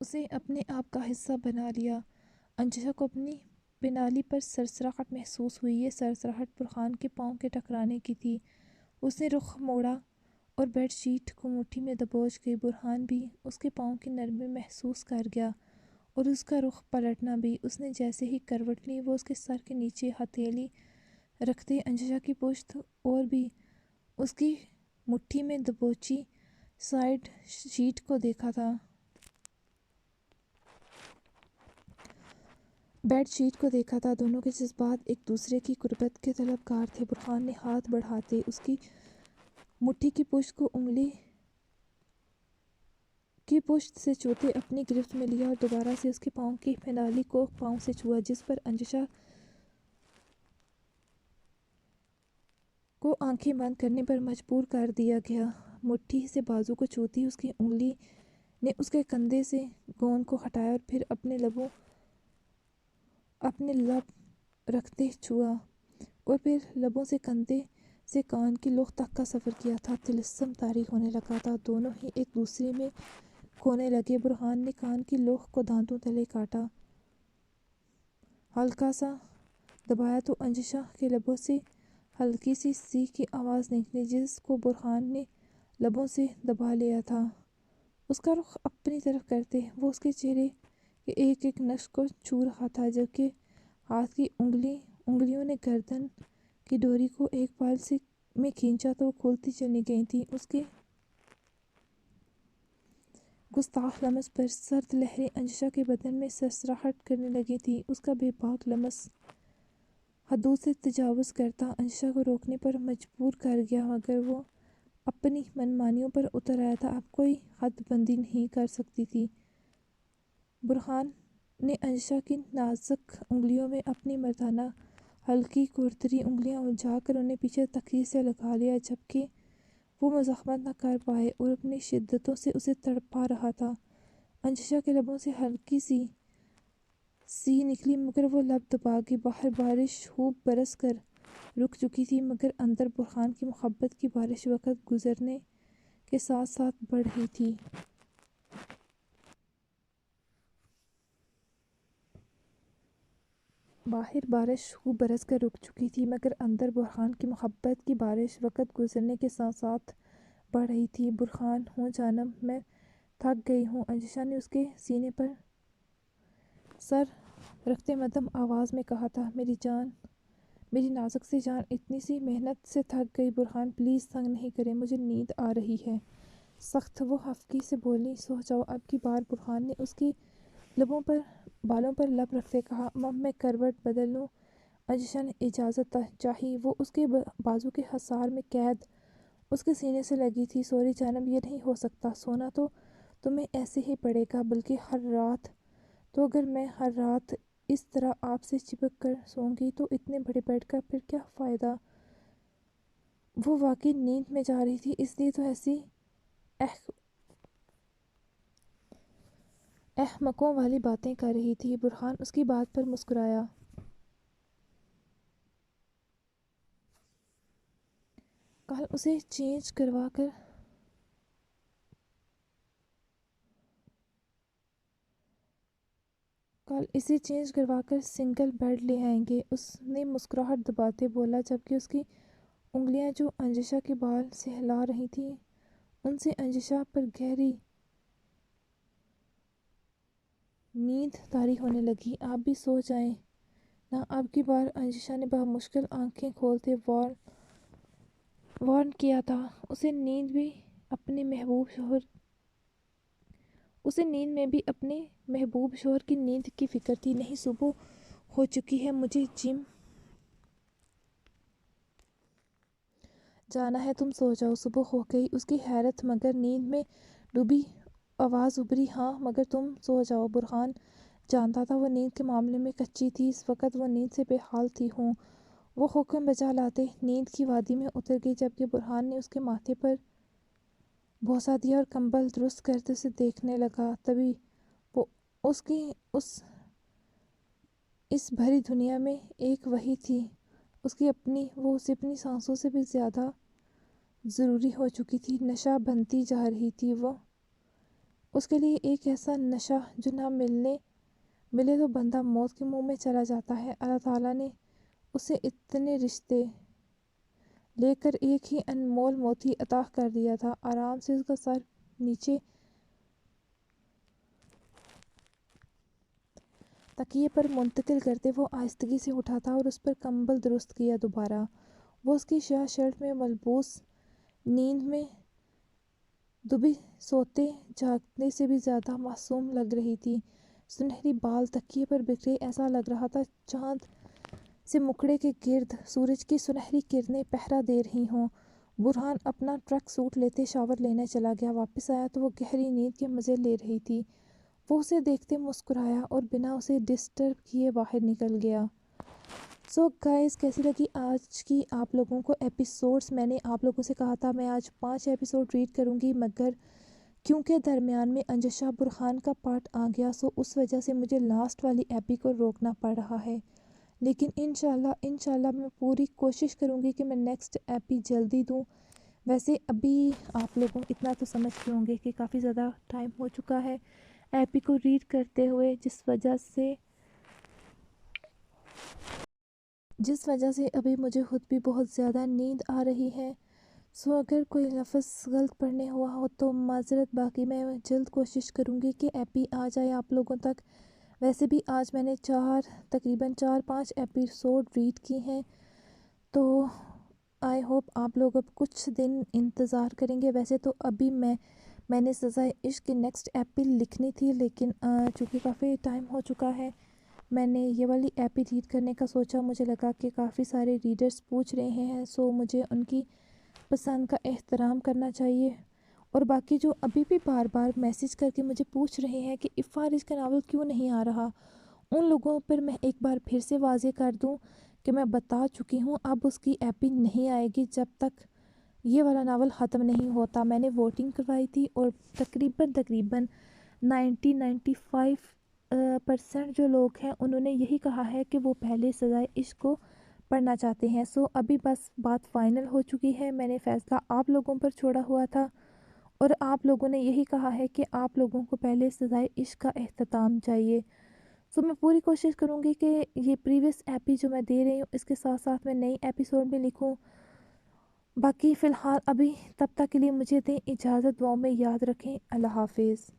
اسے اپنے آپ کا حصہ بنا لیا۔ انجشا کو اپنی بنالی پر سرسراہٹ محسوس ہوئی۔ یہ سرسراہٹ برہان کے پاؤں کے ٹکرانے کی تھی۔ اس نے رخ موڑا اور بیڈ شیٹ کو مٹھی میں دبوچ گئی۔ برہان بھی اس کے پاؤں کی نرمی محسوس کر گیا اور اس کا رخ پلٹنا بھی۔ اس نے جیسے ہی کروٹ لی، وہ اس کے سر کے نیچے ہتھیلی رکھتے انجشا کی پشت اور بھی اس کی مٹھی میں دبوچی سائیڈ شیٹ کو دیکھا تھا۔ بیڈ شیٹ کو دیکھا تھا۔ دونوں کے جذبات ایک دوسرے کی قربت کے طلبگار تھے۔ برہان نے ہاتھ بڑھاتے اس کی مٹھی کی پشت کو انگلی کی پشت سے چھوتے اپنی گرفت میں لیا اور دوبارہ سے اس کے پاؤں کی بنالی کو پاؤں سے چھوا، جس پر انجشا کو آنکھیں بند کرنے پر مجبور کر دیا گیا۔ مٹھی سے بازو کو چھوتی اس کی انگلی نے اس کے کندھے سے گون کو ہٹایا اور پھر اپنے لب رکھتے چھوا اور پھر لبوں سے کندھے سے کان کی لوح تک کا سفر کیا تھا۔ طلسم طاری ہونے لگا تھا۔ دونوں ہی ایک دوسرے میں کھونے لگے۔ برہان نے کان کی لوح کو دانتوں تلے کاٹا، ہلکا سا دبایا تو انجشا کے لبوں سے ہلکی سی سیخ کی آواز نکلی، جس کو برہان نے لبوں سے دبا لیا تھا۔ اس کا رخ اپنی طرف کرتے وہ اس کے چہرے کے ایک ایک نقش کو چھو رہا تھا، جبکہ ہاتھ کی انگلیوں نے گردن کی ڈوری کو ایک پل میں کھینچا تو وہ کھلتی چلی گئی تھی۔ اس کے گستاخ لمس پر سرد لہریں انجشا کے بدن میں سرسراہٹ کرنے لگی تھیں۔ اس کا بے باک لمس حدود سے تجاوز کرتا انجشا کو روکنے پر مجبور کر گیا، مگر وہ اپنی من مانیوں پر اتر آیا تھا، اب کوئی حد بندی نہیں کر سکتی تھی۔ برہان نے انجشا کی نازک انگلیوں میں اپنی مردانہ ہلکی کھردری انگلیاں الجھا کر انہیں پیچھے تکیے سے لگا لیا، جبکہ وہ مزاحمت نہ کر پائے اور اپنی شدتوں سے اسے تڑپا رہا تھا۔ انجشا کے لبوں سے ہلکی سی نکلی، مگر وہ لب دبا گئی۔ باہر بارش خوب برس کر رک چکی تھی، مگر اندر برہان کی محبت کی بارش وقت گزرنے کے ساتھ ساتھ بڑھ رہی تھی۔ باہر بارش خوب برس کر رک چکی تھی، مگر اندر برہان کی محبت کی بارش وقت گزرنے کے ساتھ ساتھ بڑھ رہی تھی۔ برہان ہوں جانم، میں تھک گئی ہوں، انجشا نے اس کے سینے پر سر رکھتے مدھم آواز میں کہا تھا۔ میری نازک سی جان اتنی سی محنت سے تھک گئی۔ برہان پلیز تنگ نہیں کریں، مجھے نیند آ رہی ہے سخت، وہ خفگی سے بولی۔ سو جاؤ اب کی بار، برہان نے اس کی بالوں پر لب رکھتے کہا۔ میں کروٹ بدل لوں؟ انجشا نے اجازت چاہی۔ وہ اس کے بازو کے حصار میں قید اس کے سینے سے لگی تھی۔ سوری جانم، یہ نہیں ہو سکتا، سونا تو تمہیں ایسے ہی پڑے گا، بلکہ ہر رات۔ تو اگر میں ہر رات اس طرح آپ سے چپک کر سوں گی تو اتنے بڑے بیڈ کا پھر کیا فائدہ؟ وہ واقعی نیند میں جا رہی تھی، اس لیے تو ایسی احمقوں والی باتیں کر رہی تھی۔ برہان اس کی بات پر مسکرایا۔ کل اسے چینج کروا کر سنگل بیڈ لے آئیں گے، اس نے مسکراہٹ دباتے بولا، جبکہ اس کی انگلیاں جو انجشا کے بال سہلا رہی تھیں، ان سے انجشا پر گہری نیند طاری ہونے لگی۔ آپ بھی سو جائیں نہ اب کی بار انجشا نے بمشکل آنکھیں کھولتے وارن کیا تھا۔ اسے نیند میں بھی اپنے محبوب شوہر کی نیند کی فکر تھی۔ نہیں، صبح ہو چکی ہے، مجھے جم جانا ہے، تم سو جاؤ۔ صبح ہو گئی، اس کی حیرت مگر نیند میں ڈوبی آواز ابھری، ہاں مگر تم سو جاؤ۔ برہان جانتا تھا وہ نیند کے معاملے میں کچی تھی، اس وقت وہ نیند سے بے حال تھی۔ وہ حکم بجا لاتے نیند کی وادی میں اتر گئی، جبکہ برہان نے اس کے ماتھے پر بوسہ دیا اور کمبل درست کرتے اسے دیکھنے لگا۔ تبھی وہ اس بھری دنیا میں ایک وہی تھی، وہ اسے اپنی سانسوں سے بھی زیادہ ضروری ہو چکی تھی۔ نشہ بنتی جا رہی تھی وہ اس کے لیے، ایک ایسا نشہ جو نہ ملے تو بندہ موت کے منہ میں چلا جاتا ہے۔ اللہ تعالیٰ نے اسے اتنے رشتے لے کر ایک ہی انمول موتی عطا کر دیا تھا۔ آرام سے اس کا سر نیچے تکیے پر منتقل کرتے وہ آہستگی سے اٹھا تھا اور اس پر کمبل درست کیا دوبارہ۔ وہ اس کی سیاہ شرٹ میں ملبوس نیند میں ڈوبی سوتے جاگنے سے بھی زیادہ معصوم لگ رہی تھی۔ سنہری بال تکیے پر بکھرے، ایسا لگ رہا تھا چاند سے مکڑے کے گرد سورج کی سنہری کرنیں پہرا دے رہی ہوں۔ برہان اپنا ٹریک سوٹ لیتے شاور لینے چلا گیا۔ واپس آیا تو وہ گہری نیند کے مزے لے رہی تھی۔ وہ اسے دیکھتے مسکرایا اور بنا اسے ڈسٹرب کیے باہر نکل گیا۔ سو گائز، کیسی لگی آج کی آپ لوگوں کو ایپیسوڈز؟ میں نے آپ لوگوں سے کہا تھا میں آج 5 ایپیسوڈ ریڈ کروں گی، مگر کیونکہ درمیان میں انجشا برہان کا پارٹ آ گیا، سو اس وجہ سے مجھے لاسٹ والی ایپی کو روکنا پڑ رہا ہے۔ لیکن انشاءاللہ میں پوری کوشش کروں گی کہ میں نیکسٹ ایپی جلدی دوں۔ ویسے ابھی آپ لوگوں اتنا تو سمجھتے ہوں گے کہ کافی زیادہ ٹائم ہو چکا ہے ایپی کو ریڈ کرتے ہوئے، جس وجہ سے ابھی مجھے خود بھی بہت زیادہ نیند آ رہی ہے۔ سو اگر کوئی لفظ غلط پڑھنے ہوا ہو تو معذرت، باقی میں جلد کوشش کروں گی کہ ایپی آ جائے آپ لوگوں تک۔ ویسے بھی آج میں نے تقریباً 4-5 ایپیسوڈ ریڈ کی ہیں، تو آئی ہوپ آپ لوگ اب کچھ دن انتظار کریں گے۔ ویسے تو ابھی میں نے سزائے عشق کی نیکسٹ ایپی لکھنی تھی، لیکن چونکہ کافی ٹائم ہو چکا ہے، میں نے یہ والی ایپی ریڈ کرنے کا سوچا۔ مجھے لگا کہ کافی سارے ریڈرز پوچھ رہے ہیں، سو مجھے ان کی پسند کا احترام کرنا چاہیے۔ اور باقی جو ابھی بھی بار بار میسج کر کے مجھے پوچھ رہے ہیں کہ فارج کا ناول کیوں نہیں آ رہا، ان لوگوں پر میں ایک بار پھر سے واضح کر دوں کہ میں بتا چکی ہوں اب اس کی ایپی نہیں آئے گی جب تک یہ والا ناول ختم نہیں ہوتا۔ میں نے ووٹنگ کروائی تھی اور تقریباً 95% جو لوگ ہیں انہوں نے یہی کہا ہے کہ وہ پہلے سزائے عشق کو پڑھنا چاہتے ہیں۔ سو ابھی بس بات فائنل ہو چکی ہے، میں نے فیصلہ آپ لوگوں پر چھوڑا ہوا تھا اور آپ لوگوں نے یہی کہا ہے کہ آپ لوگوں کو پہلے سزائے عشق کا اختتام چاہیے۔ سو میں پوری کوشش کروں گی کہ یہ پریویس ایپی جو میں دے رہی ہوں اس کے ساتھ ساتھ میں نئی ایپیسوڈ بھی لکھوں۔ باقی فی الحال ابھی تب تک کے لیے مجھے دیں اجازت، دعاؤں میں یاد رکھیں۔ اللہ حافظ۔